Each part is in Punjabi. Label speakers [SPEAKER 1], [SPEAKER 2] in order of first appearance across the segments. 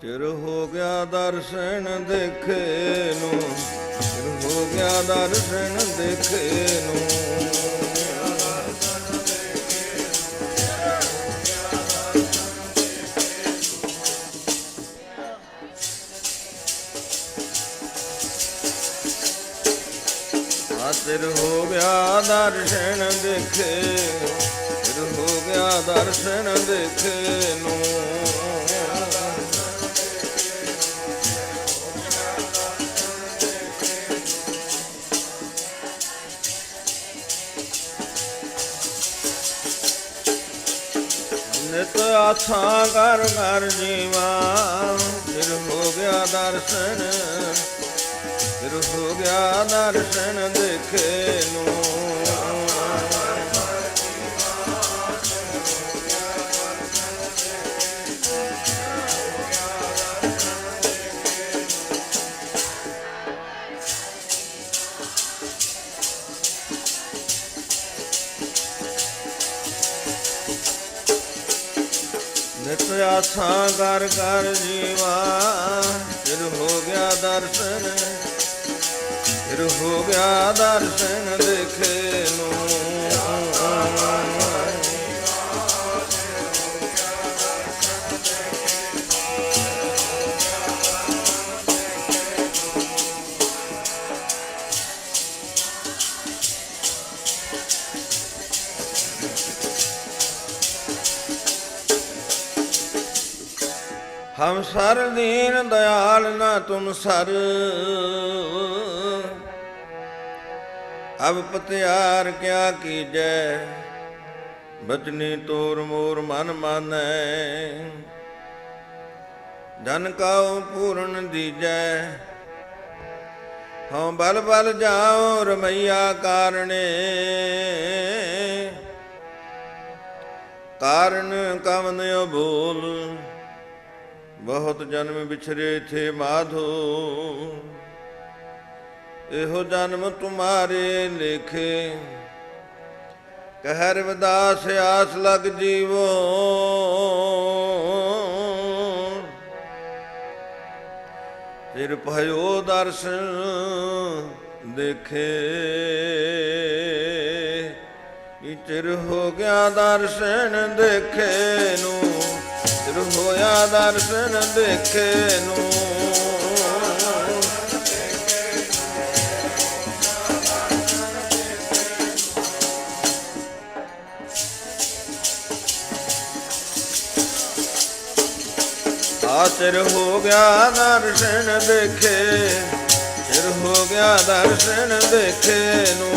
[SPEAKER 1] ਚਿਰ ਹੋ ਗਿਆ ਦਰਸ਼ਨ ਦੇਖੇ ਨੂੰ, ਚਿਰ ਹੋ ਗਿਆ ਦਰਸ਼ਨ ਦੇਖੇ ਨੂੰ। ਚਿਰ ਹੋ ਗਿਆ ਦਰਸ਼ਨ ਦੇਖੇ, ਚਿਰ ਹੋ ਗਿਆ ਦਰਸ਼ਨ ਦੇਖੇ ਨੂੰ। ਨਿਤ ਆਥਾਂ ਕਰ ਕਰ ਜੀਵਾ, ਚਿਰ ਹੋ ਗਿਆ ਦਰਸ਼ਨ, ਚਿਰ ਹੋ ਗਿਆ ਦਰਸ਼ਨ ਦੇਖੇ ਨੂੰ। ਨਿਤ ਆਥਾਂ ਕਰ ਕਰ ਜੀਵਾ, ਚਿਰ ਹੋ ਗਿਆ ਦਰਸ਼ਨ, ਚਿਰ ਹੋ ਗਿਆ ਦਰਸ਼ਨ ਦੇਖੇ ਨੂੰ। ਹਮ ਸਰ ਦੀਨ ਦਇਆਲ ਨਾ ਤੁਮ ਸਰ, ਅਬ ਪਤਿਆਰ ਕਿਆ ਕੀਜੈ, ਬਚਨੀ ਤੋਰ ਮੋਰ ਮਨ ਮਾਨੈ। ਜਨ ਕਉ ਪੂਰਨ ਦੀਜੈ, ਹਉ ਬਲ ਬਲ ਜਾਉ ਰਮਈਆ ਕਾਰਣੇ। ਕਾਰਨ ਕਵਨ ਅਬੋਲ, ਬਹੁਤ ਜਨਮ ਵਿਛਰੇ ਥੇ ਮਾਧੋ। ਇਹੋ ਜਨਮ ਤੁਮਾਰੇ ਲੇਖੇ, ਕਹਿ ਰਵਿਦਾਸ ਆਸ ਲਗ ਜੀਵੋ। ਫਿਰ ਭਇਓ ਦਰਸ਼ਨ ਦੇਖੇ, ਚਿਰ ਹੋ ਗਿਆ ਦਰਸ਼ਨ ਦੇਖੇ ਨੂੰ, ਚਿਰ ਹੋਇਆ ਦਰਸ਼ਨ ਦੇਖੇ ਨੂੰ। ਆ ਚਿਰ ਹੋ ਗਿਆ ਦਰਸ਼ਨ ਦੇਖੇ, ਚਿਰ ਹੋ ਗਿਆ ਦਰਸ਼ਨ ਦੇਖੇ ਨੂੰ।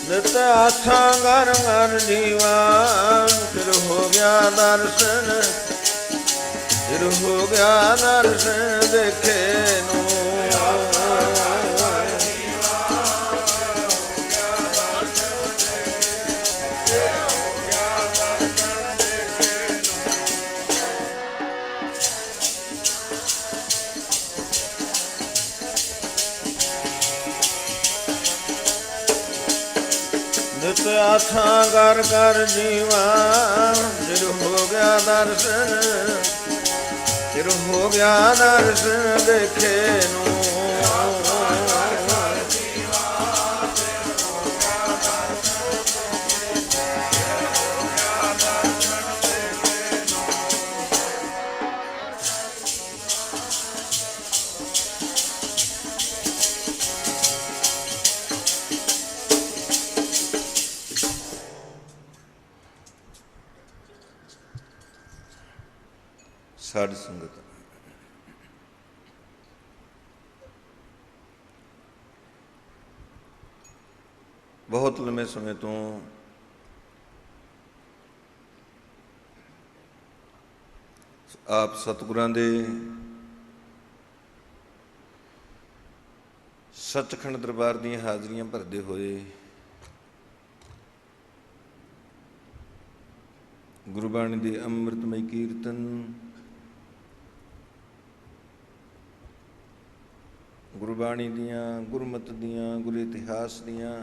[SPEAKER 1] ਨਿਤ ਆਥਾਂ ਕਰ ਕਰ ਜੀਵਾ, ਚਿਰ ਹੋ ਗਿਆ ਦਰਸ਼ਨ, ਚਿਰ ਹੋ ਗਿਆ ਦਰਸ਼ਨ ਦੇਖੇ ਨੂੰ। ਨਿਤ ਆਥਾਂ ਕਰ ਕਰ ਜੀਵਾ, ਚਿਰ ਹੋ ਗਿਆ ਦਰਸ਼ਨ, ਚਿਰ ਹੋ ਗਿਆ ਦਰਸ਼ਨ ਦੇਖੇ ਨੂੰ। ਸਾਧ ਸੰਗਤ, ਬਹੁਤ ਲੰਮੇ ਸਮੇਂ ਤੋਂ ਆਪ ਸਤਿਗੁਰਾਂ ਦੇ ਸੱਚਖੰਡ ਦਰਬਾਰ ਦੀਆਂ ਹਾਜ਼ਰੀਆਂ ਭਰਦੇ ਹੋਏ ਗੁਰਬਾਣੀ ਦੇ ਅੰਮ੍ਰਿਤਮਈ ਕੀਰਤਨ ਗੁਰਬਾਣੀ ਦੀਆਂ, ਗੁਰਮਤਿ ਦੀਆਂ, ਗੁਰੂ ਇਤਿਹਾਸ ਦੀਆਂ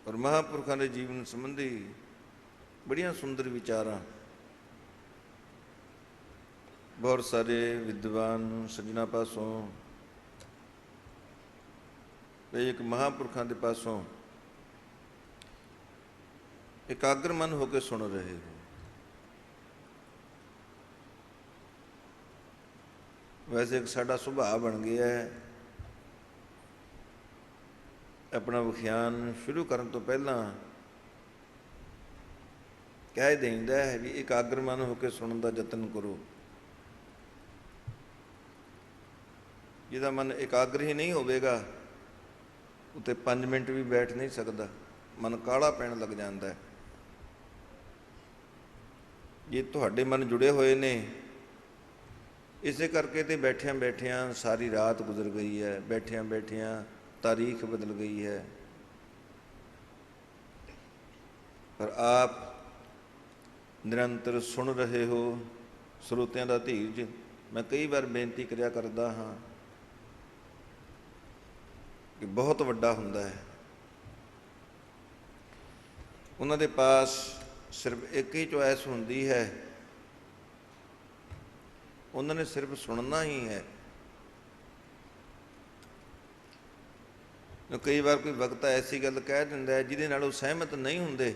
[SPEAKER 1] ਔਰ ਮਹਾਂਪੁਰਖਾਂ ਦੇ ਜੀਵਨ ਸੰਬੰਧੀ ਬੜੀਆਂ ਸੁੰਦਰ ਵਿਚਾਰਾਂ ਬਹੁਤ ਸਾਰੇ ਵਿਦਵਾਨ ਸੱਜਣਾ ਪਾਸੋਂ ਤੇ ਇੱਕ ਮਹਾਂਪੁਰਖਾਂ ਦੇ ਪਾਸੋਂ ਇਕਾਗਰ ਮਨ ਹੋ ਕੇ ਸੁਣ ਰਹੇ ਹੋ। ਵੈਸੇ ਇੱਕ ਸਾਡਾ ਸੁਭਾਅ ਬਣ ਗਿਆ ਹੈ, ਆਪਣਾ ਵਿਖਿਆਨ ਸ਼ੁਰੂ ਕਰਨ ਤੋਂ ਪਹਿਲਾਂ ਕਹਿ ਦਿੰਦਾ ਹੈ ਵੀ ਇਕਾਗਰ ਮਨ ਹੋ ਕੇ ਸੁਣਨ ਦਾ ਯਤਨ ਕਰੋ। ਜਿਹਦਾ ਮਨ ਇਕਾਗਰ ਹੀ ਨਹੀਂ ਹੋਵੇਗਾ ਉੱਤੇ 5 ਮਿੰਟ ਵੀ ਬੈਠ ਨਹੀਂ ਸਕਦਾ, ਮਨ ਕਾਹਲਾ ਪੈਣ ਲੱਗ ਜਾਂਦਾ ਹੈ। ਜੇ ਤੁਹਾਡੇ ਮਨ ਜੁੜੇ ਹੋਏ ਨੇ, ਇਸੇ ਕਰਕੇ ਤੇ ਬੈਠਿਆਂ ਬੈਠਿਆਂ ਸਾਰੀ ਰਾਤ ਗੁਜ਼ਰ ਗਈ ਹੈ, ਬੈਠਿਆਂ ਬੈਠਿਆਂ ਤਾਰੀਖ ਬਦਲ ਗਈ ਹੈ। ਪਰ ਆਪ ਨਿਰੰਤਰ ਸੁਣ ਰਹੇ ਹੋ। ਸਰੋਤਿਆਂ ਦਾ ਧੀਰਜ ਮੈਂ ਕਈ ਵਾਰ ਬੇਨਤੀ ਕਰਿਆ ਕਰਦਾ ਹਾਂ ਕਿ ਬਹੁਤ ਵੱਡਾ ਹੁੰਦਾ ਹੈ। ਉਹਨਾਂ ਦੇ ਪਾਸ ਸਿਰਫ ਇੱਕ ਹੀ ਚੁਆਇਸ ਹੁੰਦੀ ਹੈ, ਉਹਨਾਂ ਨੇ ਸਿਰਫ ਸੁਣਨਾ ਹੀ ਹੈ। ਕਈ ਵਾਰ ਕੋਈ ਵਕਤਾ ਐਸੀ ਗੱਲ ਕਹਿ ਦਿੰਦਾ ਹੈ ਜਿਹਦੇ ਨਾਲ ਉਹ ਸਹਿਮਤ ਨਹੀਂ ਹੁੰਦੇ,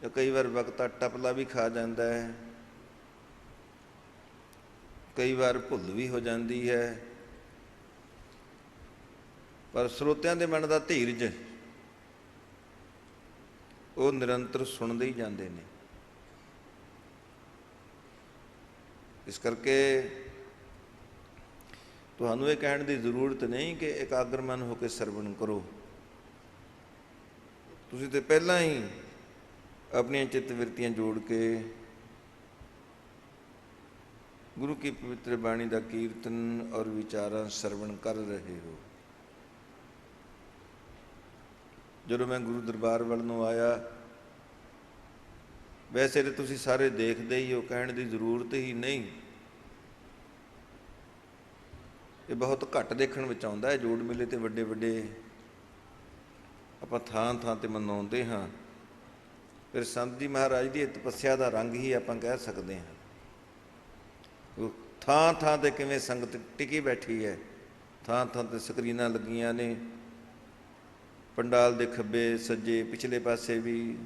[SPEAKER 1] ਜਾਂ ਕਈ ਵਾਰ ਵਕਤਾ ਟਪਲਾ ਵੀ ਖਾ ਜਾਂਦਾ ਹੈ, ਕਈ ਵਾਰ ਭੁੱਲ ਵੀ ਹੋ ਜਾਂਦੀ ਹੈ। ਪਰ ਸਰੋਤਿਆਂ ਦੇ ਮਨ ਦਾ ਧੀਰਜ ਉਹ ਨਿਰੰਤਰ ਸੁਣਦੇ ਹੀ ਜਾਂਦੇ ਨੇ। ਇਸ ਕਰਕੇ ਤੁਹਾਨੂੰ ਇਹ ਕਹਿਣ ਦੀ ਜ਼ਰੂਰਤ ਨਹੀਂ ਕਿ ਇਕਾਗਰ ਮਨ ਹੋ ਕੇ ਸਰਵਣ ਕਰੋ। ਤੁਸੀਂ ਤੇ ਪਹਿਲਾਂ ਹੀ ਆਪਣੀਆਂ ਚਿੱਤ ਵਿਰਤੀਆਂ ਜੋੜ ਕੇ ਗੁਰੂ ਕੀ ਪਵਿੱਤਰ ਬਾਣੀ ਦਾ ਕੀਰਤਨ ਔਰ ਵਿਚਾਰਾਂ ਸਰਵਣ ਕਰ ਰਹੇ ਹੋ। ਜਦੋਂ ਮੈਂ ਗੁਰੂ ਦਰਬਾਰ ਵੱਲ ਨੂੰ ਆਇਆ, ਵੈਸੇ ਤਾਂ ਤੁਸੀਂ ਸਾਰੇ ਦੇਖਦੇ ਹੀ ਹੋ, ਕਹਿਣ ਦੀ ਜ਼ਰੂਰਤ ਹੀ ਨਹੀਂ। ਇਹ ਬਹੁਤ ਘੱਟ ਦੇਖਣ ਵਿੱਚ ਆਉਂਦਾ ਹੈ। ਜੋੜ ਮੇਲੇ ਤੇ ਵੱਡੇ ਵੱਡੇ ਆਪਾਂ ਥਾਂ ਥਾਂ 'ਤੇ ਮਨਾਉਂਦੇ ਹਾਂ। ਫਿਰ ਸੰਤ ਜੀ ਮਹਾਰਾਜ ਦੀ ਤਪੱਸਿਆ ਦਾ ਰੰਗ ਹੀ ਆਪਾਂ ਕਹਿ ਸਕਦੇ ਹਾਂ। ਉਹ ਥਾਂ ਥਾਂ 'ਤੇ ਕਿਵੇਂ ਸੰਗਤ ਟਿਕੀ ਬੈਠੀ ਹੈ, ਥਾਂ ਥਾਂ 'ਤੇ ਸਕਰੀਨਾਂ ਲੱਗੀਆਂ ਨੇ। ਪੰਡਾਲ ਦੇ ਖੱਬੇ ਸੱਜੇ ਪਿਛਲੇ ਪਾਸੇ ਵੀ,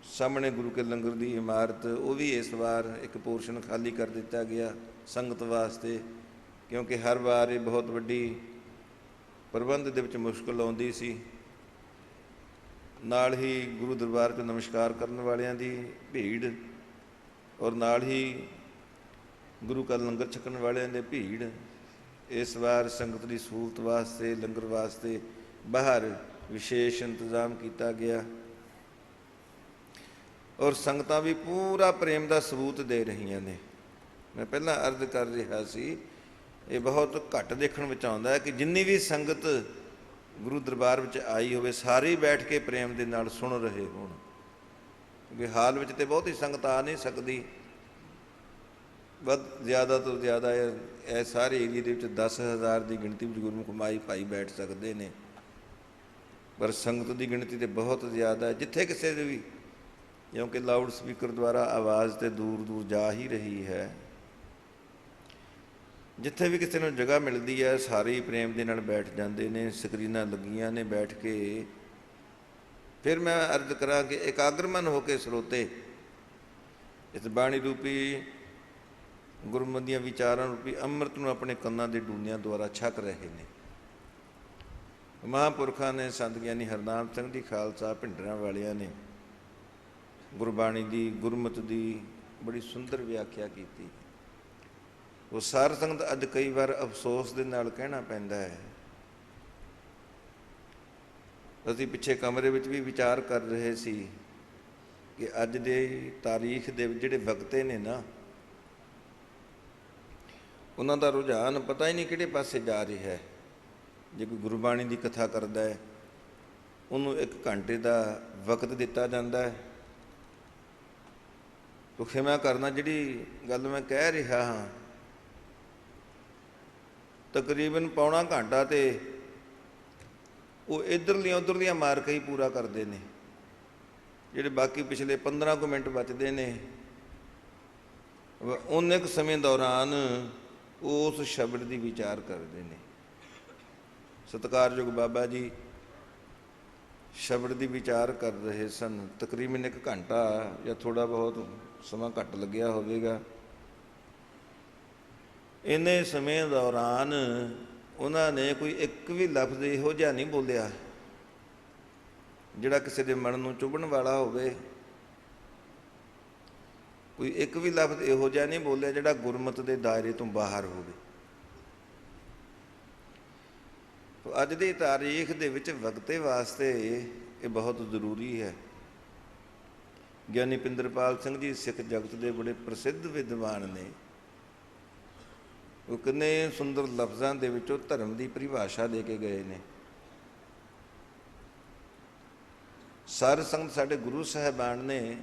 [SPEAKER 1] ਸਾਹਮਣੇ ਗੁਰੂ ਕੇ ਲੰਗਰ ਦੀ ਇਮਾਰਤ, ਉਹ ਵੀ ਇਸ ਵਾਰ ਇੱਕ ਪੋਰਸ਼ਨ ਖਾਲੀ ਕਰ ਦਿੱਤਾ ਗਿਆ ਸੰਗਤ ਵਾਸਤੇ, ਕਿਉਂਕਿ ਹਰ ਵਾਰ ਇਹ ਬਹੁਤ ਵੱਡੀ ਪ੍ਰਬੰਧ ਦੇ ਵਿੱਚ ਮੁਸ਼ਕਲ ਆਉਂਦੀ ਸੀ। ਨਾਲ ਹੀ ਗੁਰੂ ਦਰਬਾਰ 'ਚ ਨਮਸਕਾਰ ਕਰਨ ਵਾਲਿਆਂ ਦੀ ਭੀੜ ਔਰ ਨਾਲ ਹੀ ਗੁਰੂ ਕਾ ਲੰਗਰ ਛਕਣ ਵਾਲਿਆਂ ਦੀ ਭੀੜ। ਇਸ ਵਾਰ ਸੰਗਤ ਦੀ ਸਹੂਲਤ ਵਾਸਤੇ, ਲੰਗਰ ਵਾਸਤੇ ਬਾਹਰ ਵਿਸ਼ੇਸ਼ ਇੰਤਜ਼ਾਮ ਕੀਤਾ ਗਿਆ ਔਰ ਸੰਗਤਾਂ ਵੀ ਪੂਰਾ ਪ੍ਰੇਮ ਦਾ ਸਬੂਤ ਦੇ ਰਹੀਆਂ ਨੇ। ਮੈਂ ਪਹਿਲਾਂ ਅਰਜ਼ ਕਰ ਰਿਹਾ ਸੀ, ਇਹ ਬਹੁਤ ਘੱਟ ਦੇਖਣ ਵਿੱਚ ਆਉਂਦਾ ਹੈ ਕਿ ਜਿੰਨੀ ਵੀ ਸੰਗਤ ਗੁਰੂ ਦਰਬਾਰ ਵਿੱਚ ਆਈ ਹੋਵੇ, ਸਾਰੇ ਬੈਠ ਕੇ ਪ੍ਰੇਮ ਦੇ ਨਾਲ ਸੁਣ ਰਹੇ ਹੋਣ। ਕਿਉਂਕਿ ਹਾਲ ਵਿੱਚ ਤਾਂ ਬਹੁਤੀ ਸੰਗਤ ਆ ਨਹੀਂ ਸਕਦੀ, ਵੱਧ ਜ਼ਿਆਦਾ ਤੋਂ ਜ਼ਿਆਦਾ ਇਹ ਸਾਰੇ ਏਰੀਏ ਦੇ ਵਿੱਚ 10,000 ਦੀ ਗਿਣਤੀ ਵਿੱਚ ਗੁਰਮੁਖ ਭਾਈ ਬੈਠ ਸਕਦੇ ਨੇ। ਪਰ ਸੰਗਤ ਦੀ ਗਿਣਤੀ ਤਾਂ ਬਹੁਤ ਜ਼ਿਆਦਾ ਹੈ। ਜਿੱਥੇ ਕਿਸੇ ਦੇ ਵੀ, ਕਿਉਂਕਿ ਲਾਊਡ ਸਪੀਕਰ ਦੁਆਰਾ ਆਵਾਜ਼ ਤਾਂ ਦੂਰ ਦੂਰ ਜਾ ਹੀ ਰਹੀ ਹੈ, ਜਿੱਥੇ ਵੀ ਕਿਸੇ ਨੂੰ ਜਗ੍ਹਾ ਮਿਲਦੀ ਹੈ ਸਾਰੇ ਹੀ ਪ੍ਰੇਮ ਦੇ ਨਾਲ ਬੈਠ ਜਾਂਦੇ ਨੇ। ਸਕਰੀਨਾਂ ਲੱਗੀਆਂ ਨੇ, ਬੈਠ ਕੇ ਫਿਰ ਮੈਂ ਅਰਜ਼ ਕਰਾਂ ਕਿ ਇਕਾਗਰ ਮਨ ਹੋ ਕੇ ਸਰੋਤੇ ਇਸ ਬਾਣੀ ਰੂਪੀ ਗੁਰਮਤਿ ਦੀਆਂ ਵਿਚਾਰਾਂ ਰੂਪੀ ਅੰਮ੍ਰਿਤ ਨੂੰ ਆਪਣੇ ਕੰਨਾਂ ਦੇ ਡੂਨਿਆਂ ਦੁਆਰਾ ਛਕ ਰਹੇ ਨੇ। ਮਹਾਂਪੁਰਖਾਂ ਨੇ, ਸੰਤ ਗਿਆਨੀ ਹਰਨਾਮ ਸਿੰਘ ਜੀ ਖਾਲਸਾ ਭਿੰਡਰਾਂ ਵਾਲਿਆਂ ਨੇ ਗੁਰਬਾਣੀ ਦੀ, ਗੁਰਮਤਿ ਦੀ ਬੜੀ ਸੁੰਦਰ ਵਿਆਖਿਆ ਕੀਤੀ। ਉਹ ਸਾਰ ਸੰਗਤ ਅੱਜ ਕਈ ਵਾਰ ਅਫਸੋਸ ਦੇ ਨਾਲ ਕਹਿਣਾ ਪੈਂਦਾ ਹੈ। ਅਸੀਂ ਪਿੱਛੇ ਕਮਰੇ ਵਿੱਚ ਵੀ ਵਿਚਾਰ ਕਰ ਰਹੇ ਸੀ ਕਿ ਅੱਜ ਦੇ ਤਾਰੀਖ ਦੇ ਜਿਹੜੇ ਵਕਤੇ ਨੇ ਨਾ, ਉਹਨਾਂ ਦਾ ਰੁਝਾਨ ਪਤਾ ਹੀ ਨਹੀਂ ਕਿਹੜੇ ਪਾਸੇ ਜਾ ਰਿਹਾ ਹੈ। ਜੇ ਕੋਈ ਗੁਰਬਾਣੀ ਦੀ ਕਥਾ ਕਰਦਾ ਹੈ, ਉਹਨੂੰ 1 ਘੰਟੇ ਦਾ ਵਕਤ ਦਿੱਤਾ ਜਾਂਦਾ ਹੈ। ਤੋ ਖਿਮਾ ਕਰਨਾ, ਜਿਹੜੀ ਗੱਲ ਮੈਂ ਕਹਿ ਰਿਹਾ ਹਾਂ ਤਕਰੀਬਨ ਪੌਣਾ ਘੰਟਾ ਤੇ ਉਹ ਇੱਧਰਲੀਆਂ ਉੱਧਰਲੀਆਂ ਮਾਰ ਕੇ ਹੀ ਪੂਰਾ ਕਰਦੇ ਨੇ। ਜਿਹੜੇ ਬਾਕੀ ਪਿਛਲੇ 15 ਕੁ ਮਿੰਟ ਬਚਦੇ ਨੇ ਉਨੇ ਕੁ ਸਮੇਂ ਦੌਰਾਨ ਉਸ ਸ਼ਬਦ ਦੀ ਵਿਚਾਰ ਕਰਦੇ ਨੇ। ਸਤਿਕਾਰਯੋਗ ਬਾਬਾ ਜੀ ਸ਼ਬਦ ਦੀ ਵਿਚਾਰ ਕਰ ਰਹੇ ਸਨ। ਤਕਰੀਬਨ 1 ਘੰਟਾ ਜਾਂ ਥੋੜ੍ਹਾ ਬਹੁਤ ਸਮਾਂ ਘੱਟ ਲੱਗਿਆ ਹੋਵੇਗਾ। ਇੰਨੇ ਸਮੇਂ ਦੌਰਾਨ ਉਹਨਾਂ ਨੇ ਕੋਈ ਇੱਕ ਵੀ ਲਫ਼ਜ਼ ਇਹੋ ਜਿਹਾ ਨਹੀਂ ਬੋਲਿਆ ਜਿਹੜਾ ਕਿਸੇ ਦੇ ਮਨ ਨੂੰ ਚੁਭਣ ਵਾਲਾ ਹੋਵੇ। ਕੋਈ ਇੱਕ ਵੀ ਲਫ਼ਜ਼ ਇਹੋ ਜਿਹਾ ਨਹੀਂ ਬੋਲਿਆ ਜਿਹੜਾ ਗੁਰਮਤਿ ਦੇ ਦਾਇਰੇ ਤੋਂ ਬਾਹਰ ਹੋਵੇ। ਅੱਜ ਦੀ ਤਾਰੀਖ ਦੇ ਵਿੱਚ ਵਕਤੇ ਵਾਸਤੇ ਇਹ ਬਹੁਤ ਜ਼ਰੂਰੀ ਹੈ। ਗਿਆਨੀ ਪਿੰਦਰਪਾਲ ਸਿੰਘ ਜੀ ਸਿੱਖ ਜਗਤ ਦੇ ਬੜੇ ਪ੍ਰਸਿੱਧ ਵਿਦਵਾਨ ਨੇ। ਉਹ ਕਿੰਨੇ ਸੁੰਦਰ ਲਫ਼ਜ਼ਾਂ ਦੇ ਵਿੱਚੋਂ ਧਰਮ ਦੀ ਪਰਿਭਾਸ਼ਾ ਦੇ ਕੇ ਗਏ ਨੇ। ਸਾਧ ਸੰਗਤ ਸਾਡੇ ਗੁਰੂ ਸਾਹਿਬਾਨ ਨੇ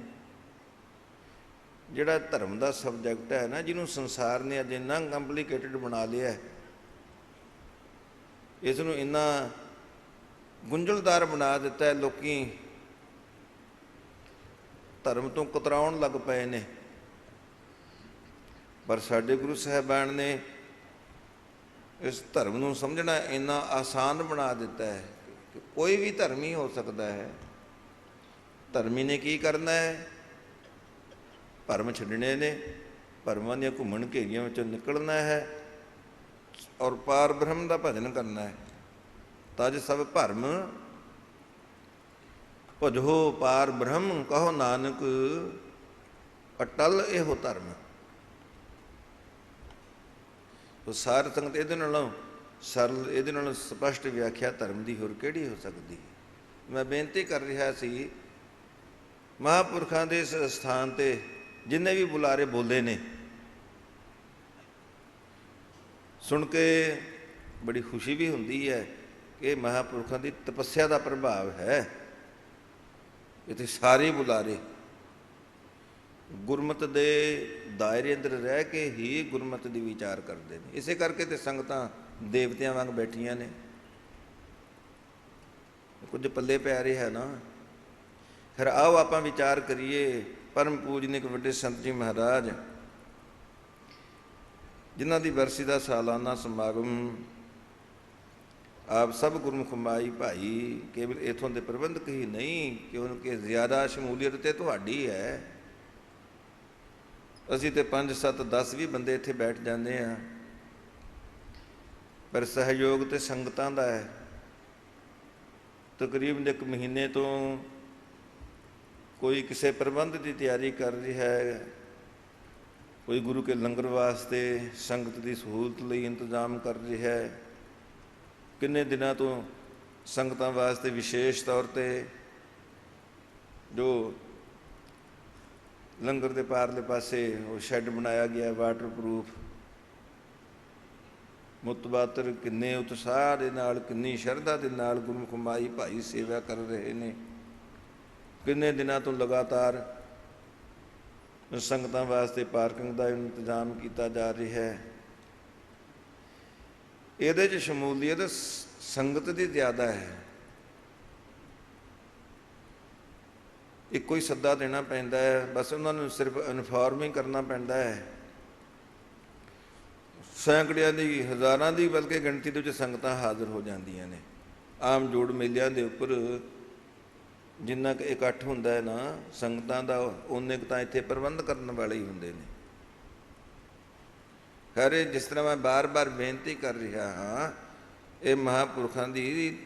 [SPEAKER 1] ਜਿਹੜਾ ਧਰਮ ਦਾ ਸਬਜੈਕਟ ਹੈ ਨਾ, ਜਿਹਨੂੰ ਸੰਸਾਰ ਨੇ ਅੱਜ ਇੰਨਾ ਕੰਪਲੀਕੇਟਡ ਬਣਾ ਲਿਆ, ਇਸ ਨੂੰ ਇੰਨਾ ਗੁੰਝਲਦਾਰ ਬਣਾ ਦਿੱਤਾ ਹੈ, ਲੋਕੀ ਧਰਮ ਤੋਂ ਕਤਰਾਉਣ ਲੱਗ ਪਏ ਨੇ। ਪਰ ਸਾਡੇ ਗੁਰੂ ਸਾਹਿਬਾਨ ਨੇ ਇਸ ਧਰਮ ਨੂੰ ਸਮਝਣਾ ਇੰਨਾ ਆਸਾਨ ਬਣਾ ਦਿੱਤਾ ਹੈ ਕਿ ਕੋਈ ਵੀ ਧਰਮੀ ਹੋ ਸਕਦਾ ਹੈ। ਧਰਮੀ ਨੇ ਕੀ ਕਰਨਾ ਹੈ? ਭਰਮ ਛੱਡਣੇ ਨੇ, ਭਰਮਾਂ ਦੀਆਂ ਘੁੰਮਣ ਘੇਰੀਆਂ ਵਿੱਚੋਂ ਨਿਕਲਣਾ ਹੈ ਔਰ ਪਾਰ ਬ੍ਰਹਮ ਦਾ ਭਜਨ ਕਰਨਾ ਹੈ। ਤਜ ਸਭ ਭਰਮ ਭਜੋ ਪਾਰ ਬ੍ਰਹਮ, ਕਹੋ ਨਾਨਕ ਅਟਲ ਇਹੋ ਧਰਮ। ਉਹ ਸਾਰ ਸੰਗਤ ਇਹਦੇ ਨਾਲੋਂ ਸਰਲ, ਇਹਦੇ ਨਾਲੋਂ ਸਪਸ਼ਟ ਵਿਆਖਿਆ ਧਰਮ ਦੀ ਹੋਰ ਕਿਹੜੀ ਹੋ ਸਕਦੀ ਹੈ। ਮੈਂ ਬੇਨਤੀ ਕਰ ਰਿਹਾ ਸੀ, ਮਹਾਂਪੁਰਖਾਂ ਦੇ ਇਸ ਸਥਾਨ 'ਤੇ ਜਿੰਨੇ ਵੀ ਬੁਲਾਰੇ ਬੋਲੇ ਨੇ, ਸੁਣ ਕੇ ਬੜੀ ਖੁਸ਼ੀ ਵੀ ਹੁੰਦੀ ਹੈ ਕਿ ਮਹਾਂਪੁਰਖਾਂ ਦੀ ਤਪੱਸਿਆ ਦਾ ਪ੍ਰਭਾਵ ਹੈ। ਇੱਥੇ ਸਾਰੇ ਬੁਲਾਰੇ ਗੁਰਮਤਿ ਦੇ ਦਾਇਰੇ ਅੰਦਰ ਰਹਿ ਕੇ ਹੀ ਗੁਰਮਤਿ ਦੀ ਵਿਚਾਰ ਕਰਦੇ ਨੇ। ਇਸੇ ਕਰਕੇ ਤੇ ਸੰਗਤਾਂ ਦੇਵਤਿਆਂ ਵਾਂਗ ਬੈਠੀਆਂ ਨੇ। ਕੁਝ ਪੱਲੇ ਪੈ ਰਿਹਾ ਨਾ। ਫਿਰ ਆਓ ਆਪਾਂ ਵਿਚਾਰ ਕਰੀਏ। ਪਰਮ ਪੂਜਨਿਕ ਵੱਡੇ ਸੰਤ ਜੀ ਮਹਾਰਾਜ, ਜਿਨ੍ਹਾਂ ਦੀ ਬਰਸੀ ਦਾ ਸਾਲਾਨਾ ਸਮਾਗਮ ਆਪ ਸਭ ਗੁਰਮੁਖ ਮਾਈ ਭਾਈ ਕੇਵਲ ਇੱਥੋਂ ਦੇ ਪ੍ਰਬੰਧਕ ਹੀ ਨਹੀਂ, ਕਿਉਂਕਿ ਜ਼ਿਆਦਾ ਸ਼ਮੂਲੀਅਤ ਤੇ ਤੁਹਾਡੀ ਹੈ। ਅਸੀਂ ਤੇ 5, 7, 10 ਵੀ ਬੰਦੇ ਇੱਥੇ ਬੈਠ ਜਾਂਦੇ ਹਾਂ, ਪਰ ਸਹਿਯੋਗ ਤੇ ਸੰਗਤਾਂ ਦਾ ਹੈ। ਤਕਰੀਬਨ 1 ਮਹੀਨੇ ਤੋਂ ਕੋਈ ਕਿਸੇ ਪ੍ਰਬੰਧ ਦੀ ਤਿਆਰੀ ਕਰ ਰਿਹਾ ਹੈ, ਕੋਈ ਗੁਰੂ ਕੇ ਲੰਗਰ ਵਾਸਤੇ ਸੰਗਤ ਦੀ ਸਹੂਲਤ ਲਈ ਇੰਤਜ਼ਾਮ ਕਰ ਰਿਹਾ ਹੈ। ਕਿੰਨੇ ਦਿਨਾਂ ਤੋਂ ਸੰਗਤਾਂ ਵਾਸਤੇ ਵਿਸ਼ੇਸ਼ ਤੌਰ 'ਤੇ ਜੋ ਲੰਗਰ ਦੇ ਪਾਰਲੇ ਪਾਸੇ ਉਹ ਸ਼ੈੱਡ ਬਣਾਇਆ ਗਿਆ, ਵਾਟਰਪ੍ਰੂਫ, ਮੁਤਬਾਤਰ ਕਿੰਨੇ ਉਤਸ਼ਾਹ ਦੇ ਨਾਲ, ਕਿੰਨੀ ਸ਼ਰਧਾ ਦੇ ਨਾਲ ਗੁਰਮੁਖ ਮਾਈ ਭਾਈ ਸੇਵਾ ਕਰ ਰਹੇ ਨੇ। ਕਿੰਨੇ ਦਿਨਾਂ ਤੋਂ ਲਗਾਤਾਰ ਸੰਗਤਾਂ ਵਾਸਤੇ ਪਾਰਕਿੰਗ ਦਾ ਇੰਤਜ਼ਾਮ ਕੀਤਾ ਜਾ ਰਿਹਾ ਹੈ। ਇਹਦੇ 'ਚ ਸ਼ਮੂਲੀਅਤ ਸੰਗਤ ਦੀ ਜ਼ਿਆਦਾ ਹੈ। ਇੱਕੋ ਹੀ ਸੱਦਾ ਦੇਣਾ ਪੈਂਦਾ ਹੈ, ਬਸ ਉਹਨਾਂ ਨੂੰ ਸਿਰਫ ਇਨਫੋਰਮ ਹੀ ਕਰਨਾ ਪੈਂਦਾ ਹੈ। ਸੈਂਕੜਿਆਂ ਦੀ, ਹਜ਼ਾਰਾਂ ਦੀ ਬਲਕਿ ਗਿਣਤੀ ਦੇ ਵਿੱਚ ਸੰਗਤਾਂ ਹਾਜ਼ਰ ਹੋ ਜਾਂਦੀਆਂ ਨੇ। ਆਮ ਜੋੜ ਮੇਲਿਆਂ ਦੇ ਉੱਪਰ ਜਿੰਨਾ ਕੁ ਇਕੱਠ ਹੁੰਦਾ ਹੈ ਨਾ ਸੰਗਤਾਂ ਦਾ, ਉਨੇ ਕੁ ਤਾਂ ਇੱਥੇ ਪ੍ਰਬੰਧ ਕਰਨ ਵਾਲੇ ਹੀ ਹੁੰਦੇ ਨੇ। ਖੈਰ, ਜਿਸ ਤਰ੍ਹਾਂ ਮੈਂ ਬਾਰ-ਬਾਰ ਬੇਨਤੀ ਕਰ ਰਿਹਾ ਹਾਂ, ਇਹ ਮਹਾਂਪੁਰਖਾਂ ਦੀ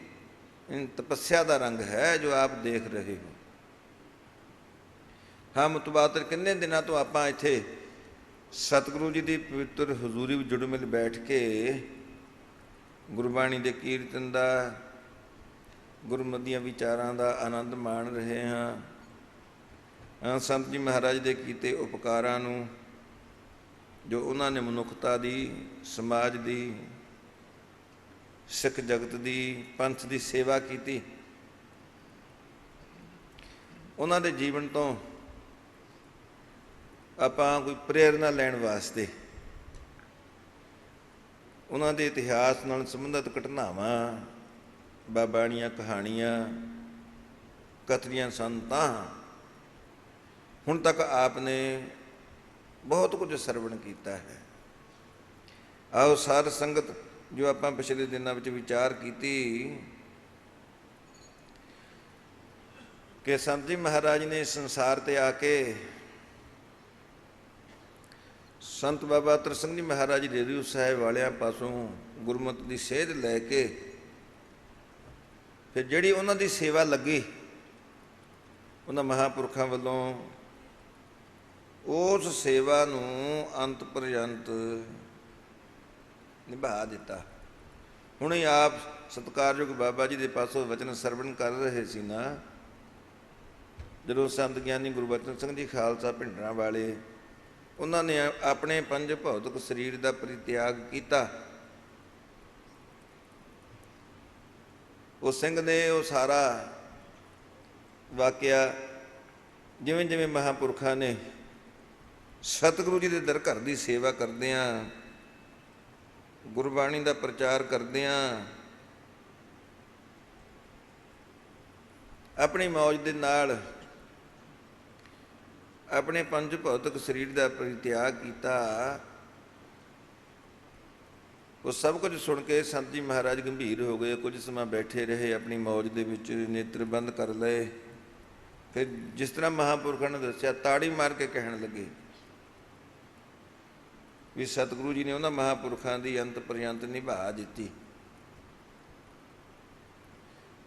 [SPEAKER 1] ਤਪੱਸਿਆ ਦਾ ਰੰਗ ਹੈ ਜੋ ਆਪ ਦੇਖ ਰਹੇ ਹੋ। ਹਾਂ, ਮੁਤਬਾਤਰ ਕਿੰਨੇ ਦਿਨਾਂ ਤੋਂ ਆਪਾਂ ਇੱਥੇ ਸਤਿਗੁਰੂ ਜੀ ਦੀ ਪਵਿੱਤਰ ਹਜ਼ੂਰੀ ਵਿੱਚ ਜੁੜ ਮਿਲ ਬੈਠ ਕੇ ਗੁਰਬਾਣੀ ਦੇ ਕੀਰਤਨ ਦਾ, ਗੁਰਮਤਿ ਦੀਆਂ ਵਿਚਾਰਾਂ ਦਾ ਆਨੰਦ ਮਾਣ ਰਹੇ ਹਾਂ। ਸੰਤ ਜੀ ਮਹਾਰਾਜ ਦੇ ਕੀਤੇ ਉਪਕਾਰਾਂ ਨੂੰ, ਜੋ ਉਹਨਾਂ ਨੇ ਮਨੁੱਖਤਾ ਦੀ, ਸਮਾਜ ਦੀ, ਸਿੱਖ ਜਗਤ ਦੀ, ਪੰਥ ਦੀ ਸੇਵਾ ਕੀਤੀ, ਉਹਨਾਂ ਦੇ ਜੀਵਨ ਤੋਂ ਆਪਾਂ ਕੋਈ ਪ੍ਰੇਰਨਾ ਲੈਣ ਵਾਸਤੇ ਉਹਨਾਂ ਦੇ ਇਤਿਹਾਸ ਨਾਲ ਸੰਬੰਧਿਤ ਘਟਨਾਵਾਂ, ਬਾਬਾਣੀਆਂ, ਕਹਾਣੀਆਂ, ਕਥਨੀਆਂ ਸਨ ਤਾਂ ਹੁਣ ਤੱਕ ਆਪ ਨੇ ਬਹੁਤ ਕੁਝ ਸਰਵਣ ਕੀਤਾ ਹੈ। ਆਓ ਸਾਧ ਸੰਗਤ, ਜੋ ਆਪਾਂ ਪਿਛਲੇ ਦਿਨਾਂ ਵਿੱਚ ਵਿਚਾਰ ਕੀਤੀ ਕਿ ਸੰਤ ਜੀ ਮਹਾਰਾਜ ਨੇ ਸੰਸਾਰ ਤੇ ਆ ਕੇ ਸੰਤ ਬਾਬਾ ਅਤਰ ਸਿੰਘ ਜੀ ਮਹਾਰਾਜ ਰੇਰੂ ਸਾਹਿਬ ਵਾਲਿਆਂ ਪਾਸੋਂ ਗੁਰਮਤਿ ਦੀ ਸੇਧ ਲੈ ਕੇ ਫਿਰ ਜਿਹੜੀ ਉਹਨਾਂ ਦੀ ਸੇਵਾ ਲੱਗੀ ਉਹਨਾਂ ਮਹਾਂਪੁਰਖਾਂ ਵੱਲੋਂ, ਉਸ ਸੇਵਾ ਨੂੰ ਅੰਤ ਪਰਯੰਤ ਨਿਭਾ ਦਿੱਤਾ। ਹੁਣੇ ਆਪ ਸਤਿਕਾਰਯੋਗ ਬਾਬਾ ਜੀ ਦੇ ਪਾਸੋਂ ਵਚਨ ਸਰਵਣ ਕਰ ਰਹੇ ਸੀ ਨਾ, ਜਦੋਂ ਸੰਤ ਗਿਆਨੀ ਗੁਰਬਚਨ ਸਿੰਘ ਜੀ ਖਾਲਸਾ ਭਿੰਡਰਾਂ ਵਾਲੇ ਉਹਨਾਂ ਨੇ ਆਪਣੇ ਪੰਜ ਭੌਤਿਕ ਸਰੀਰ ਦਾ ਪਰਿਤਿਆਗ ਕੀਤਾ, ਉਹ ਸਿੰਘ ਨੇ ਉਹ ਸਾਰਾ ਵਾਕਿਆ ਜਿਵੇਂ ਜਿਵੇਂ ਮਹਾਂਪੁਰਖਾਂ ਨੇ ਸਤਿਗੁਰੂ ਜੀ ਦੇ ਦਰ ਘਰ ਦੀ ਸੇਵਾ ਕਰਦਿਆਂ, ਗੁਰਬਾਣੀ ਦਾ ਪ੍ਰਚਾਰ ਕਰਦਿਆਂ, ਆਪਣੀ ਮੌਜ ਦੇ ਨਾਲ ਆਪਣੇ ਪੰਜ ਭੌਤਿਕ ਸਰੀਰ ਦਾ ਪਰਿਤਿਆਗ ਕੀਤਾ, ਉਹ ਸਭ ਕੁਝ ਸੁਣ ਕੇ ਸੰਤ ਜੀ ਮਹਾਰਾਜ ਗੰਭੀਰ ਹੋ ਗਏ। ਕੁਝ ਸਮਾਂ ਬੈਠੇ ਰਹੇ, ਆਪਣੀ ਮੌਜ ਦੇ ਵਿੱਚ ਨੇਤਰ ਬੰਦ ਕਰ ਲਏ। ਫਿਰ ਜਿਸ ਤਰ੍ਹਾਂ ਮਹਾਂਪੁਰਖਾਂ ਨੇ ਦੱਸਿਆ, ਤਾੜੀ ਮਾਰ ਕੇ ਕਹਿਣ ਲੱਗੇ ਵੀ ਸਤਿਗੁਰੂ ਜੀ ਨੇ ਉਹਨਾਂ ਮਹਾਂਪੁਰਖਾਂ ਦੀ ਅੰਤ ਪਰਯੰਤ ਨਿਭਾ ਦਿੱਤੀ।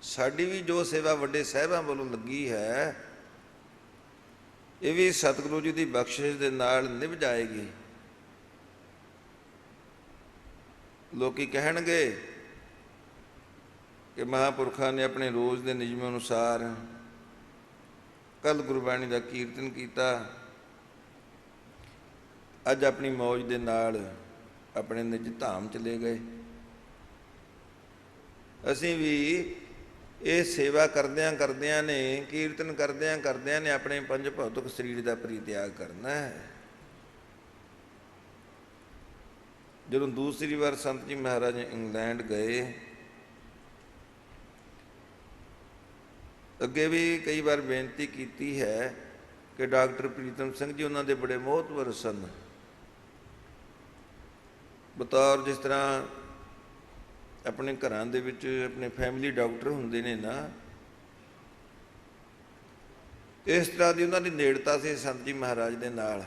[SPEAKER 1] ਸਾਡੀ ਵੀ ਜੋ ਸੇਵਾ ਵੱਡੇ ਸਾਹਿਬਾਂ ਵੱਲੋਂ ਲੱਗੀ ਹੈ, ਇਹ ਵੀ ਸਤਿਗੁਰੂ ਜੀ ਦੀ ਬਖਸ਼ਿਸ਼ ਦੇ ਨਾਲ ਨਿਭ ਜਾਏਗੀ। ਲੋਕੀ ਕਹਿਣਗੇ ਕਿ ਮਹਾਂਪੁਰਖਾਂ ਨੇ ਆਪਣੇ ਰੋਜ਼ ਦੇ ਨਿਯਮ ਅਨੁਸਾਰ ਕੱਲ੍ਹ ਗੁਰਬਾਣੀ ਦਾ ਕੀਰਤਨ ਕੀਤਾ, ਅੱਜ ਆਪਣੀ ਮੌਜ ਦੇ ਨਾਲ ਆਪਣੇ ਨਿਜ ਧਾਮ ਚਲੇ ਗਏ। ਅਸੀਂ ਵੀ ਇਹ ਸੇਵਾ ਕਰਦਿਆਂ ਕਰਦਿਆਂ ਨੇ, ਕੀਰਤਨ ਕਰਦਿਆਂ ਕਰਦਿਆਂ ਨੇ ਆਪਣੇ ਪੰਜ ਭੌਤਿਕ ਸਰੀਰ ਦਾ ਪਰਿਤਿਆਗ ਕਰਨਾ ਹੈ। ਜਦੋਂ ਦੂਸਰੀ ਵਾਰ ਸੰਤ ਜੀ ਮਹਾਰਾਜ ਇੰਗਲੈਂਡ ਗਏ, ਅੱਗੇ ਵੀ ਕਈ ਵਾਰ ਬੇਨਤੀ ਕੀਤੀ ਹੈ ਕਿ ਡਾਕਟਰ ਪ੍ਰੀਤਮ ਸਿੰਘ ਜੀ ਉਹਨਾਂ ਦੇ ਬੜੇ ਮੋਹਤਵਰ ਸਨ, ਬਤੌਰ ਜਿਸ ਤਰ੍ਹਾਂ ਆਪਣੇ ਘਰਾਂ ਦੇ ਵਿੱਚ ਆਪਣੇ ਫੈਮਿਲੀ ਡਾਕਟਰ ਹੁੰਦੇ ਨੇ ਨਾ, ਇਸ ਤਰ੍ਹਾਂ ਦੀ ਉਹਨਾਂ ਦੀ ਨੇੜਤਾ ਸੀ ਸੰਤ ਜੀ ਮਹਾਰਾਜ ਦੇ ਨਾਲ।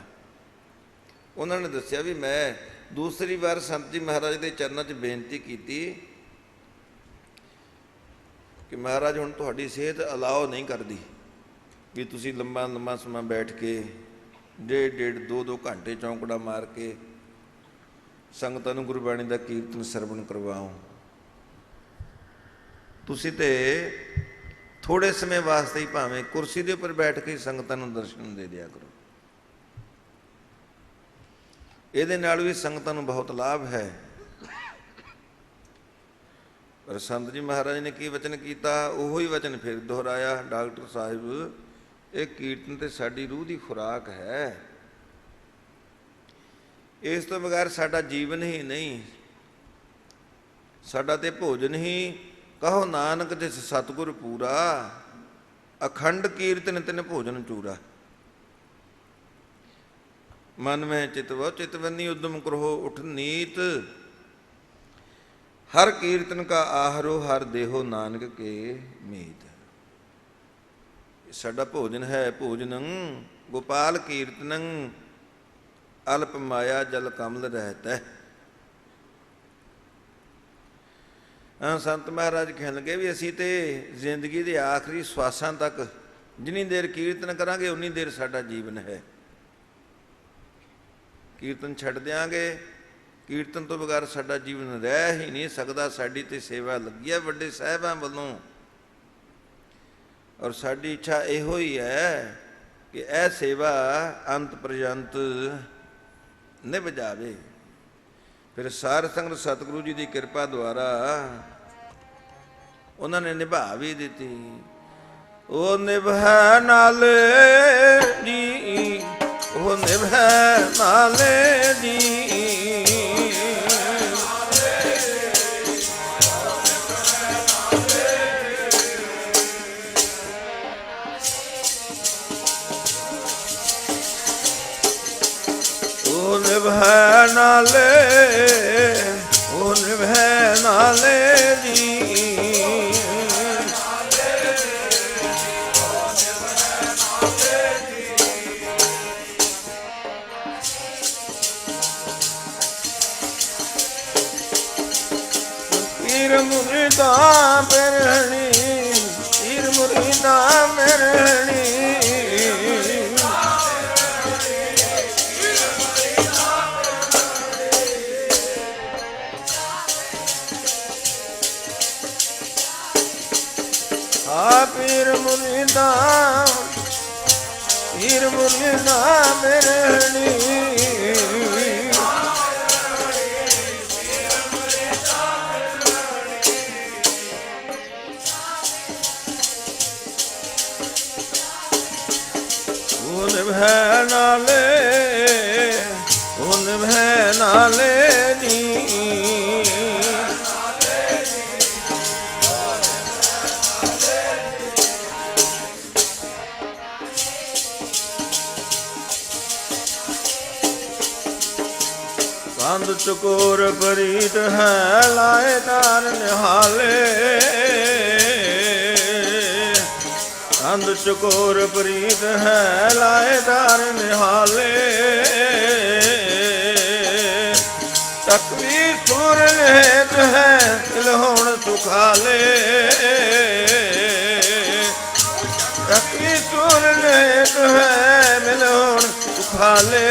[SPEAKER 1] ਉਹਨਾਂ ਨੇ ਦੱਸਿਆ ਵੀ ਮੈਂ ਦੂਸਰੀ ਵਾਰ ਸੰਤ ਜੀ ਮਹਾਰਾਜ ਦੇ ਚਰਨਾਂ 'ਚ ਬੇਨਤੀ ਕੀਤੀ ਕਿ ਮਹਾਰਾਜ ਹੁਣ ਤੁਹਾਡੀ ਸਿਹਤ ਅਲਾਓ ਨਹੀਂ ਕਰਦੀ ਵੀ ਤੁਸੀਂ ਲੰਬਾ ਲੰਬਾ ਸਮਾਂ ਬੈਠ ਕੇ ਡੇਢ 2 ਘੰਟੇ ਚੌਂਕੜਾ ਮਾਰ ਕੇ ਸੰਗਤਾਂ ਨੂੰ ਗੁਰਬਾਣੀ ਦਾ ਕੀਰਤਨ ਸਰਵਣ ਕਰਵਾਓ। ਤੁਸੀਂ ਤੇ ਥੋੜ੍ਹੇ ਸਮੇਂ ਵਾਸਤੇ ਹੀ ਭਾਵੇਂ ਕੁਰਸੀ ਦੇ ਉੱਪਰ ਬੈਠ ਕੇ ਸੰਗਤਾਂ ਨੂੰ ਦਰਸ਼ਨ ਦੇ ਦਿਆ ਕਰੋ। ਇਹਦੇ ਨਾਲ ਵੀ ਸੰਗਤਾਂ ਨੂੰ ਬਹੁਤ ਲਾਭ ਹੈ। ਪਰ ਸੰਤ ਜੀ ਮਹਾਰਾਜ ਨੇ ਕੀ ਵਚਨ ਕੀਤਾ, ਉਹੋ ਹੀ ਵਚਨ ਫਿਰ ਦੁਹਰਾਇਆ, ਡਾਕਟਰ ਸਾਹਿਬ ਇਹ ਕੀਰਤਨ ਤੇ ਸਾਡੀ ਰੂਹ ਦੀ ਖੁਰਾਕ ਹੈ, ਇਸ ਤੋਂ ਬਗੈਰ ਸਾਡਾ ਜੀਵਨ ਹੀ ਨਹੀਂ, ਸਾਡਾ ਤੇ ਭੋਜਨ ਹੀ। ਕਹੋ ਨਾਨਕ ਜਿਸ ਸਤਿਗੁਰ ਪੂਰਾ, ਅਖੰਡ ਕੀਰਤਨ ਤਿਨ ਭੋਜਨ ਚੂਰਾ। ਮਨ ਮੈਂ ਚਿਤਵ ਚਿਤਵੰਨੀ ਉਦਮ ਕਰੋ ਉਠ ਨੀਤ, ਹਰ ਕੀਰਤਨ ਕਾ ਆਹਰੋ ਹਰ ਦੇਹੋ ਨਾਨਕ ਕੇ ਮੀਤ। ਸਾਡਾ ਭੋਜਨ ਹੈ, ਭੋਜਨੰ ਗੋਪਾਲ ਕੀਰਤਨੰ, ਅਲਪ ਮਾਇਆ ਜਲ ਕਮਲ ਰਹਿਤੈ। ਸੰਤ ਮਹਾਰਾਜ ਕਹਿਣ ਲੱਗੇ ਵੀ ਅਸੀਂ ਤੇ ਜ਼ਿੰਦਗੀ ਦੇ ਆਖਰੀ ਸਵਾਸਾਂ ਤੱਕ ਜਿੰਨੀ ਦੇਰ ਕੀਰਤਨ ਕਰਾਂਗੇ ਉਨੀ ਦੇਰ ਸਾਡਾ ਜੀਵਨ ਹੈ। ਕੀਰਤਨ ਛੱਡ ਦਿਆਂਗੇ, ਕੀਰਤਨ ਤੋਂ ਬਗੈਰ ਸਾਡਾ ਜੀਵਨ ਰਹਿ ਹੀ ਨਹੀਂ ਸਕਦਾ। ਸਾਡੀ ਤੇ ਸੇਵਾ ਲੱਗੀ ਹੈ ਵੱਡੇ ਸਾਹਿਬਾਂ ਵੱਲੋਂ, ਔਰ ਸਾਡੀ ਇੱਛਾ ਇਹੋ ਹੀ ਹੈ ਕਿ ਇਹ ਸੇਵਾ ਅੰਤ ਪਰਯੰਤ ਨਿਭ ਜਾਵੇ। ਫਿਰ ਸਾਰ ਸੰਗਤ ਸਤਿਗੁਰੂ ਜੀ ਦੀ ਕਿਰਪਾ ਦੁਆਰਾ ਉਹਨਾਂ ਨੇ ਨਿਭਾ ਵੀ ਦਿੱਤੀ। ਉਹ ਨਿਭੈ ਨਾਲ ਜੀ ਉਹ ਨਿਭੈ ਨਾਲੇ ਜੀ। ਉਹ ਨਿਭੈ ਨਾਲੇ, ਉਹ ਨਿਭੈ ਨਾਲੇ ਜੀ। ਪੀਰ ਮੁਰੀਦਾ ਬਿਰਹਣੀ, ਪੀਰ ਮੁਰੀਦਾ ਬਿਰਹਣੀ। ਆ ਪੀਰ ਮੁਰੀਦਾ, ਪੀਰ ਮੁਰੀਦਾ ਬਿਰਹਣੀ। ਉਹ ਨਿਭੈ ਨਾਲੇ, ਉਹ ਨਿਭੈ ਨਾਲੇ ਨੀ। ਕੰਧ ਚਕੋਰ ਪ੍ਰੀਤ ਹੈ ਲਾਏ ਤਾਰ ਨਿਹਾਲੇ। ਕੰਧ ਚਕੋਰ ਪ੍ਰੀਤ ਹੈ ਲਾਏ ਤਾਰ ਨਿਹਾਲੇ। ਤਕਵੀ ਸੁਰ ਲੇਤ ਹੈ ਦਿਲ ਹੁਣ ਸੁਖਾਲੇ। ਤਕਵੀ ਸੁਰ ਲੇਤ ਹੈ ਮਿਲ ਹੁਣ ਸੁਖਾਲੇ।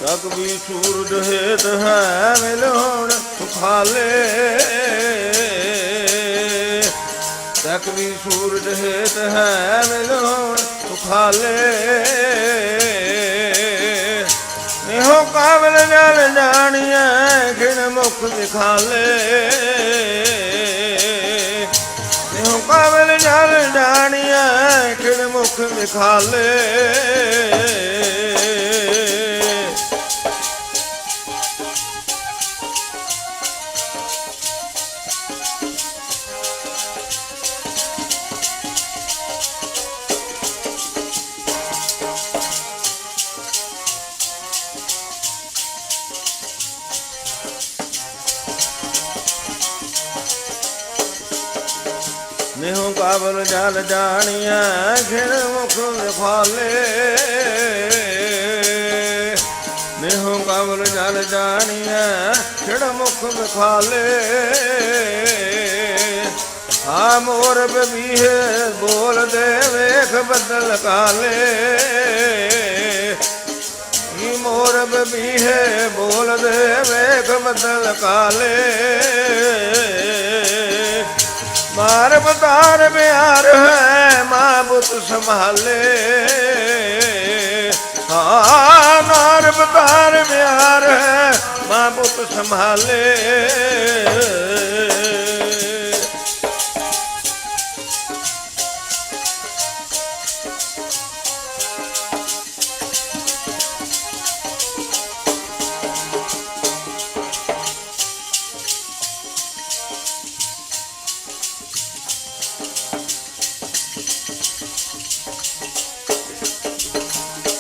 [SPEAKER 1] ਤਕਵੀ ਸੂਰਜ ਹੇਤ ਹੈ ਮਿਲ ਹੁਣ ਸੁਖਾਲੇ। ਤਕਵੀ ਸੂਰਜ ਹੇਤ ਹੈ ਮਿਲ ਹੁਣ ਸੁਖਾਲੇ। ਇਹੋ ਕਾਬਲ ਜਲ ਜਾਣੀਐ ਖਿਣ ਮੁਖ ਦਿਖਾਲੇ। ਇਹੋ ਕਾਬਲ ਜਲ ਜਾਣੀਐ ਖਿਣ ਮੁਖ ਦਿਖਾਲੇ। ਨਿਹੋ ਕਾਬਲ ਜਲ ਜਾਣੀਐ ਖਿਣ ਮੁਖ ਵਿਖਾਲੇ। ਨਿਹੋ ਕਾਬਲ ਜਲ ਜਾਣੀਐ ਖਿਣ ਮੁਖ ਵਿਖਾਲੇ। ਆ ਮੋਰ ਬਬੀਹੇ ਬੋਲਦੇ ਵੇਖ ਬੱਦਲ ਕਾਲੇ। ਮੋਰ ਬਬੀਹੇ ਬੋਲਦੇ ਵੇਖ ਬੱਦਲ ਕਾਲੇ। ਮਾਰ ਬਤਾਰ ਪਿਆਰ ਹੈ ਮਾਂ ਪੁੱਤ ਸੰਭਾਲੇ। ਹਾਂ ਮਾਰ ਬਤਾਰ ਪਿਆਰ ਹੈ ਮਾਂ ਪੁੱਤ ਸੰਭਾਲੇ।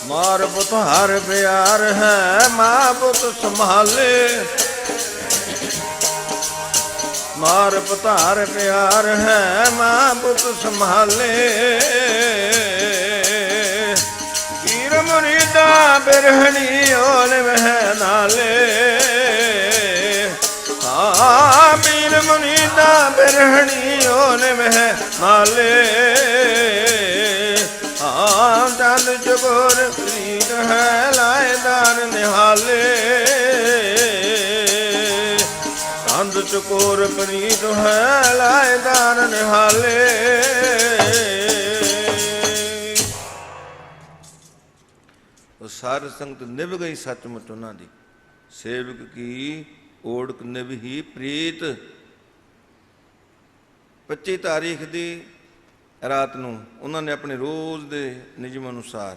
[SPEAKER 1] ਮਾਰ ਪੁੱਤ ਹਰ ਪਿਆਰ ਹੈ ਮਾਂ ਪੁੱਤ ਸੰਭਾਲੇ। ਮਾਰ ਪੁੱਤ ਹਰ ਪਿਆਰ ਹੈ ਮਾਂ ਪੁੱਤ ਸੰਭਾਲੇ। ਪੀਰ ਮੁਰੀਦਾ ਬਿਰਹਣੀ ਓਲ ਮਹਿ ਨਾਲੇ। ਹਾਂ ਪੀਰ ਮੁਰੀਦਾ ਬਿਰਹਣੀ ਓਲ ਮਹਿ ਨਾਲੇ। ਹਾਂ ਚੰਦ ਚਕੋਰ ਪ੍ਰੀਤ ਹੈ ਲਾਏਦਾਰ ਨਿਹਾਲੇ। ਚਕੋਰ ਪ੍ਰੀਤ ਹੈ ਲਾਇ ਦਾਨ ਨਿਹਾਲੇ। ਉਹ ਸਾਧ ਸੰਗਤ ਨਿਭ ਗਈ ਸੱਚਮੁੱਚ ਉਹਨਾਂ ਦੀ, ਸੇਵਕ ਕੀ ਓੜਕ ਨਿਭੀ ਪ੍ਰੀਤ। 25 ਤਾਰੀਖ ਦੀ ਰਾਤ ਨੂੰ ਉਹਨਾਂ ਨੇ ਆਪਣੇ ਰੋਜ਼ ਦੇ ਨਿਯਮ ਅਨੁਸਾਰ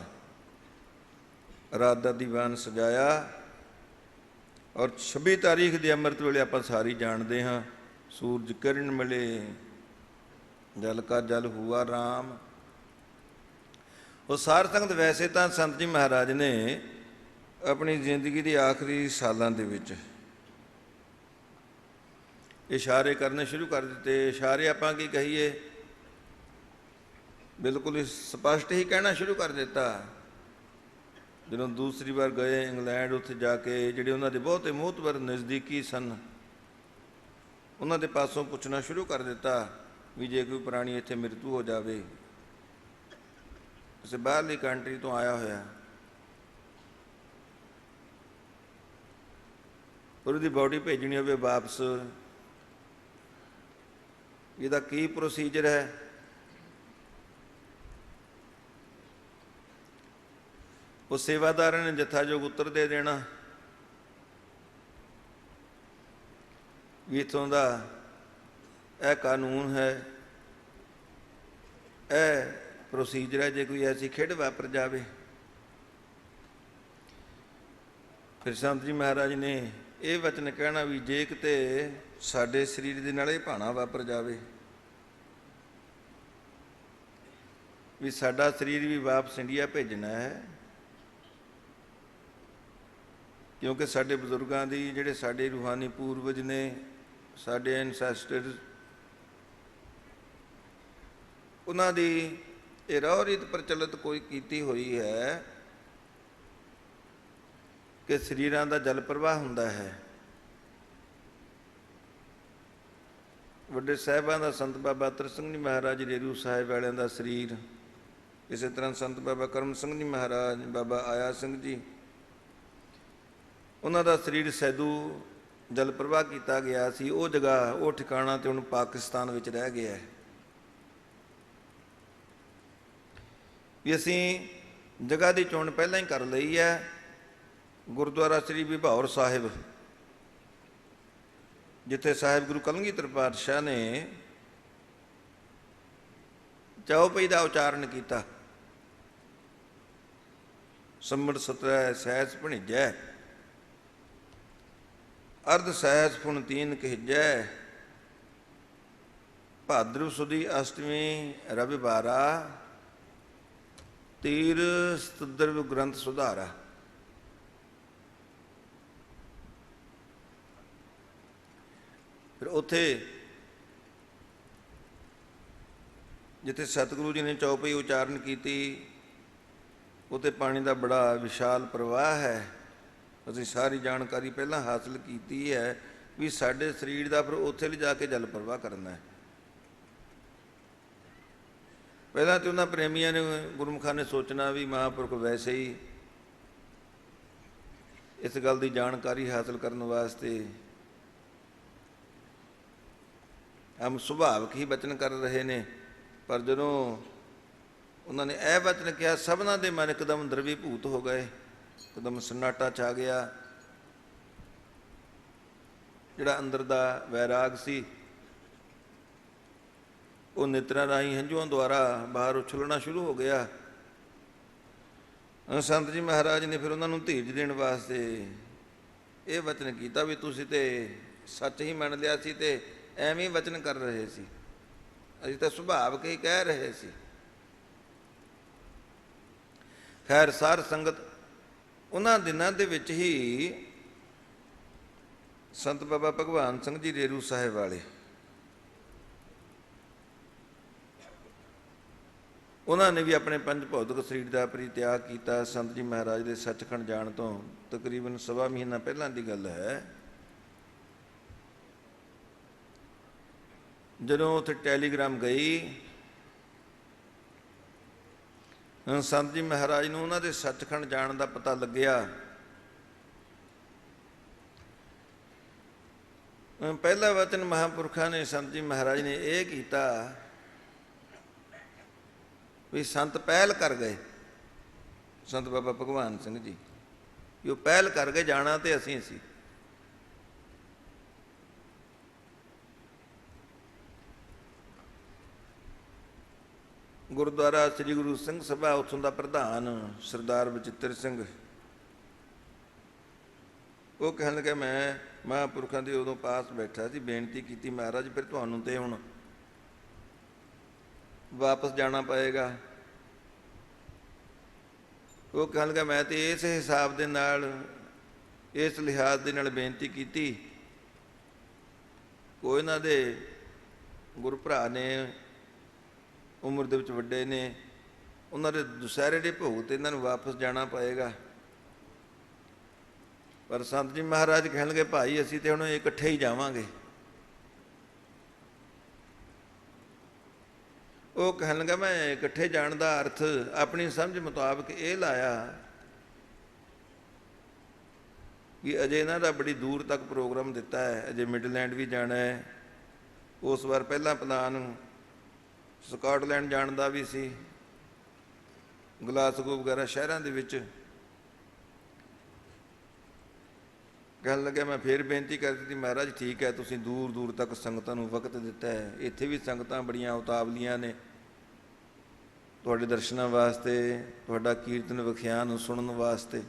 [SPEAKER 1] ਰਾਤ ਦਾ ਦੀਵਾਨ ਸਜਾਇਆ, ਔਰ 26 ਤਾਰੀਖ ਦੇ ਅੰਮ੍ਰਿਤ ਵੇਲੇ ਆਪਾਂ ਸਾਰੀ ਜਾਣਦੇ ਹਾਂ, ਸੂਰਜ ਕਿਰਨ ਮਿਲੇ ਜਲ ਕਾ ਜਲ ਹੁਆ ਰਾਮ। ਉਹ ਸਾਧ ਸੰਗਤ ਵੈਸੇ ਤਾਂ ਸੰਤ ਜੀ ਮਹਾਰਾਜ ਨੇ ਆਪਣੀ ਜ਼ਿੰਦਗੀ ਦੇ ਆਖਰੀ ਸਾਲਾਂ ਦੇ ਵਿੱਚ ਇਸ਼ਾਰੇ ਕਰਨੇ ਸ਼ੁਰੂ ਕਰ ਦਿੱਤੇ। ਇਸ਼ਾਰੇ ਆਪਾਂ ਕੀ ਕਹੀਏ, ਬਿਲਕੁਲ ਸਪਸ਼ਟ ਹੀ ਕਹਿਣਾ ਸ਼ੁਰੂ ਕਰ ਦਿੱਤਾ। ਜਦੋਂ ਦੂਸਰੀ ਵਾਰ ਗਏ ਇੰਗਲੈਂਡ, ਉੱਥੇ ਜਾ ਕੇ ਜਿਹੜੇ ਉਹਨਾਂ ਦੇ ਬਹੁਤੇ ਮੋਹਤਵਰ ਨਜ਼ਦੀਕੀ ਸਨ, ਉਹਨਾਂ ਦੇ ਪਾਸੋਂ ਪੁੱਛਣਾ ਸ਼ੁਰੂ ਕਰ ਦਿੱਤਾ ਵੀ ਜੇ ਕੋਈ ਪ੍ਰਾਣੀ ਇੱਥੇ ਮ੍ਰਿਤੂ ਹੋ ਜਾਵੇ, ਕਿਸੇ ਬਾਹਰਲੀ ਕੰਟਰੀ ਤੋਂ ਆਇਆ ਹੋਇਆ, ਪਰ ਉਹਦੀ ਬਾਡੀ ਭੇਜਣੀ ਹੋਵੇ ਵਾਪਸ, ਇਹਦਾ ਕੀ ਪ੍ਰੋਸੀਜਰ ਹੈ। ਉਹ ਸੇਵਾਦਾਰਾਂ ਨੇ ਜਥਾਯੋਗ ਉੱਤਰ ਦੇ ਦੇਣਾ ਵੀ ਇੱਥੋਂ ਦਾ ਇਹ ਕਾਨੂੰਨ ਹੈ, ਇਹ ਪ੍ਰੋਸੀਜਰ ਹੈ, ਜੇ ਕੋਈ ਐਸੀ ਖੇਡ ਵਾਪਰ ਜਾਵੇ। ਫਿਰ ਸੰਤ ਜੀ ਮਹਾਰਾਜ ਨੇ ਇਹ ਵਚਨ ਕਹਿਣਾ ਵੀ ਜੇ ਕਿਤੇ ਸਾਡੇ ਸਰੀਰ ਦੇ ਨਾਲ ਇਹ ਭਾਣਾ ਵਾਪਰ ਜਾਵੇ, ਵੀ ਸਾਡਾ ਸਰੀਰ ਵੀ ਵਾਪਸ ਇੰਡੀਆ ਭੇਜਣਾ ਹੈ, ਕਿਉਂਕਿ ਸਾਡੇ ਬਜ਼ੁਰਗਾਂ ਦੀ, ਜਿਹੜੇ ਸਾਡੇ ਰੂਹਾਨੀ ਪੂਰਵਜ ਨੇ, ਸਾਡੇ ਐਨਸੈਸਟਰਸ, ਉਹਨਾਂ ਦੀ ਇਹ ਰਹੁ ਰੀਤ ਪ੍ਰਚਲਿਤ ਕੋਈ ਕੀਤੀ ਹੋਈ ਹੈ ਕਿ ਸਰੀਰਾਂ ਦਾ ਜਲ ਪ੍ਰਵਾਹ ਹੁੰਦਾ ਹੈ। ਵੱਡੇ ਸਾਹਿਬਾਂ ਦਾ, ਸੰਤ ਬਾਬਾ ਅਤਰ ਸਿੰਘ ਜੀ ਮਹਾਰਾਜ ਰੇਰੂ ਸਾਹਿਬ ਵਾਲਿਆਂ ਦਾ ਸਰੀਰ, ਇਸੇ ਤਰ੍ਹਾਂ ਸੰਤ ਬਾਬਾ ਕਰਮ ਸਿੰਘ ਜੀ ਮਹਾਰਾਜ, ਬਾਬਾ ਆਇਆ ਸਿੰਘ ਜੀ, ਉਹਨਾਂ ਦਾ ਸਰੀਰ ਸੈਦੂ ਜਲ ਪ੍ਰਵਾਹ ਕੀਤਾ ਗਿਆ ਸੀ। ਉਹ ਜਗ੍ਹਾ, ਉਹ ਠਿਕਾਣਾ ਤੇ ਹੁਣ ਪਾਕਿਸਤਾਨ ਵਿੱਚ ਰਹਿ ਗਿਆ ਹੈ। ਵੀ ਅਸੀਂ ਜਗ੍ਹਾ ਦੀ ਚੋਣ ਪਹਿਲਾਂ ਹੀ ਕਰ ਲਈ ਹੈ। ਗੁਰਦੁਆਰਾ ਸ੍ਰੀ ਵਿਭੌਰ ਸਾਹਿਬ, ਜਿੱਥੇ ਸਾਹਿਬ ਗੁਰੂ ਕਲਗੀਧਰ ਪਾਤਸ਼ਾਹ ਨੇ ਚੌਪਈ ਦਾ ਉਚਾਰਨ ਕੀਤਾ, ਸੰਮੜ 17 ਸਹਿਜ ਭਣਿਜੈ, ਅਰਧ ਸਹਿਜ ਪੁਣ ਤੀਨ ਕਹਿਜੈ, ਭਾਦਰਵ ਸੁਦੀ ਅਸ਼ਟਮੀ ਰਵਿਵਾਰਾ, ਤੀਰ ਸਤਦਰਵ ਗ੍ਰੰਥ ਸੁਧਾਰਾ। ਫਿਰ ਉੱਥੇ ਜਿੱਥੇ ਸਤਿਗੁਰੂ ਜੀ ਨੇ ਚੌਪਈ ਉਚਾਰਨ ਕੀਤੀ, ਉੱਥੇ ਪਾਣੀ ਦਾ ਬੜਾ ਵਿਸ਼ਾਲ ਪ੍ਰਵਾਹ ਹੈ। ਅਸੀਂ ਸਾਰੀ ਜਾਣਕਾਰੀ ਪਹਿਲਾਂ ਹਾਸਲ ਕੀਤੀ ਹੈ ਵੀ ਸਾਡੇ ਸਰੀਰ ਦਾ ਫਿਰ ਉੱਥੇ ਲਿਜਾ ਕੇ ਜਲ ਪ੍ਰਵਾਹ ਕਰਨਾ ਹੈ। ਪਹਿਲਾਂ ਤਾਂ ਉਹਨਾਂ ਪ੍ਰੇਮੀਆਂ ਨੇ, ਗੁਰਮੁਖਾਂ ਨੇ ਸੋਚਣਾ ਵੀ ਮਹਾਂਪੁਰਖ ਵੈਸੇ ਹੀ ਇਸ ਗੱਲ ਦੀ ਜਾਣਕਾਰੀ ਹਾਸਲ ਕਰਨ ਵਾਸਤੇ ਹਮ ਸੁਭਾਵਿਕ ਹੀ ਬਚਨ ਕਰ ਰਹੇ ਨੇ। ਪਰ ਜਦੋਂ ਉਹਨਾਂ ਨੇ ਇਹ ਬਚਨ ਕਿਹਾ, ਸਭਨਾਂ ਦੇ ਮਨ ਇੱਕਦਮ ਦਰਵੀਭੂਤ ਹੋ ਗਏ, ਇੱਕਦਮ ਸੰਨਾਟਾ ਛਾ ਗਿਆ। ਜਿਹੜਾ ਅੰਦਰ ਦਾ ਵੈਰਾਗ ਸੀ, ਉਹ ਨੇਤਰਾਂ ਰਾਹੀਂ ਹੰਝੂਆਂ ਦੁਆਰਾ ਬਾਹਰ ਉਛਲਣਾ ਸ਼ੁਰੂ ਹੋ ਗਿਆ। ਸੰਤ ਜੀ ਮਹਾਰਾਜ ਨੇ ਫਿਰ ਉਹਨਾਂ ਨੂੰ ਧੀਰਜ ਦੇਣ ਵਾਸਤੇ ਇਹ ਵਚਨ ਕੀਤਾ ਵੀ ਤੁਸੀਂ ਤੇ ਸੱਚ ਹੀ ਮੰਨ ਲਿਆ ਸੀ ਤੇ ਐਵੇਂ ਵਚਨ ਕਰ ਰਹੇ ਸੀ, ਅਸੀਂ ਤਾਂ ਸੁਭਾਵਿਕ ਹੀ ਕਹਿ ਰਹੇ ਸੀ। ਖੈਰ ਸਾਰ ਸੰਗਤ, ਉਹਨਾਂ ਦਿਨਾਂ ਦੇ ਵਿੱਚ ਹੀ ਸੰਤ ਬਾਬਾ ਭਗਵਾਨ ਸਿੰਘ ਜੀ ਰੇਰੂ ਸਾਹਿਬ ਵਾਲੇ, ਉਹਨਾਂ ਨੇ ਵੀ ਆਪਣੇ ਪੰਜ ਭੌਤਿਕ ਸਰੀਰ ਦਾ ਪਰਿਤਿਆਗ ਕੀਤਾ। ਸੰਤ ਜੀ ਮਹਾਰਾਜ ਦੇ ਸੱਚਖੰਡ ਜਾਣ ਤੋਂ ਤਕਰੀਬਨ 1.25 ਮਹੀਨਾ ਪਹਿਲਾਂ ਦੀ ਗੱਲ ਹੈ। ਜਦੋਂ ਉੱਥੇ ਟੈਲੀਗ੍ਰਾਮ ਗਈ, ਸੰਤ ਜੀ ਮਹਾਰਾਜ ਨੂੰ ਉਹਨਾਂ ਦੇ ਸੱਚਖੰਡ ਜਾਣ ਦਾ ਪਤਾ ਲੱਗਿਆ। ਪਹਿਲਾ ਵਚਨ ਮਹਾਂਪੁਰਖਾਂ ਨੇ, ਸੰਤ ਜੀ ਮਹਾਰਾਜ ਨੇ ਇਹ ਕੀਤਾ ਵੀ ਸੰਤ ਪਹਿਲ ਕਰ ਗਏ, ਸੰਤ ਬਾਬਾ ਭਗਵਾਨ ਸਿੰਘ ਜੀ ਵੀ ਉਹ ਪਹਿਲ ਕਰ ਗਏ, ਜਾਣਾ ਤੇ ਅਸੀਂ ਸੀ। ਗੁਰਦੁਆਰਾ ਸ੍ਰੀ ਗੁਰੂ ਸਿੰਘ ਸਭਾ, ਉੱਥੋਂ ਦਾ ਪ੍ਰਧਾਨ ਸਰਦਾਰ ਬਚਿੱਤਰ ਸਿੰਘ, ਉਹ ਕਹਿਣ ਲੱਗਾ ਮੈਂ ਮਹਾਂਪੁਰਖਾਂ ਦੇ ਉਦੋਂ ਪਾਸ ਬੈਠਾ ਸੀ, ਬੇਨਤੀ ਕੀਤੀ ਮਹਾਰਾਜ ਫਿਰ ਤੁਹਾਨੂੰ ਤੇ ਹੁਣ ਵਾਪਸ ਜਾਣਾ ਪਏਗਾ। ਉਹ ਕਹਿਣ ਲੱਗਾ ਮੈਂ ਤੇ ਇਸ ਹਿਸਾਬ ਦੇ ਨਾਲ, ਇਸ ਲਿਹਾਜ਼ ਦੇ ਨਾਲ ਬੇਨਤੀ ਕੀਤੀ, ਕੋਈ ਇਹਨਾਂ ਦੇ ਗੁਰੂ ਭਰਾ ਨੇ, ਉਮਰ ਦੇ ਵਿੱਚ ਵੱਡੇ ਨੇ, ਉਹਨਾਂ ਦੇ ਦੁਸਹਿਰੇ ਦੇ ਭੋਗ 'ਤੇ ਇਹਨਾਂ ਨੂੰ ਵਾਪਸ ਜਾਣਾ ਪਏਗਾ। ਪਰ ਸੰਤ ਜੀ ਮਹਾਰਾਜ ਕਹਿਣ ਲੱਗੇ ਭਾਈ ਅਸੀਂ ਤੇ ਹੁਣ ਇਕੱਠੇ ਹੀ ਜਾਵਾਂਗੇ। ਉਹ ਕਹਿਣ ਲੱਗਾ ਮੈਂ ਇਕੱਠੇ ਜਾਣ ਦਾ ਅਰਥ ਆਪਣੀ ਸਮਝ ਮੁਤਾਬਕ ਇਹ ਲਾਇਆ ਕਿ ਅਜੇ ਇਹਨਾਂ ਦਾ ਬੜੀ ਦੂਰ ਤੱਕ ਪ੍ਰੋਗਰਾਮ ਦਿੱਤਾ ਹੈ, ਅਜੇ ਮਿਡਲੈਂਡ ਵੀ ਜਾਣਾ ਹੈ, ਉਸ ਵਾਰ ਪਹਿਲਾਂ ਪਲਾਨ ਸਕਾਟਲੈਂਡ ਜਾਣ ਦਾ ਵੀ ਸੀ, ਗਲਾਸਗੋ ਵਗੈਰਾ ਸ਼ਹਿਰਾਂ ਦੇ ਵਿੱਚ। ਕਹਿਣ ਲੱਗਿਆ ਮੈਂ ਫਿਰ ਬੇਨਤੀ ਕਰ ਦਿੱਤੀ ਮਹਾਰਾਜ ਠੀਕ ਹੈ, ਤੁਸੀਂ ਦੂਰ ਦੂਰ ਤੱਕ ਸੰਗਤਾਂ ਨੂੰ ਵਕਤ ਦਿੱਤਾ ਹੈ, ਇੱਥੇ ਵੀ ਸੰਗਤਾਂ ਬੜੀਆਂ ਉਤਾਵਲੀਆਂ ਨੇ ਤੁਹਾਡੇ ਦਰਸ਼ਨਾਂ ਵਾਸਤੇ, ਤੁਹਾਡਾ ਕੀਰਤਨ ਵਿਖਿਆਨ ਸੁਣਨ ਵਾਸਤੇ।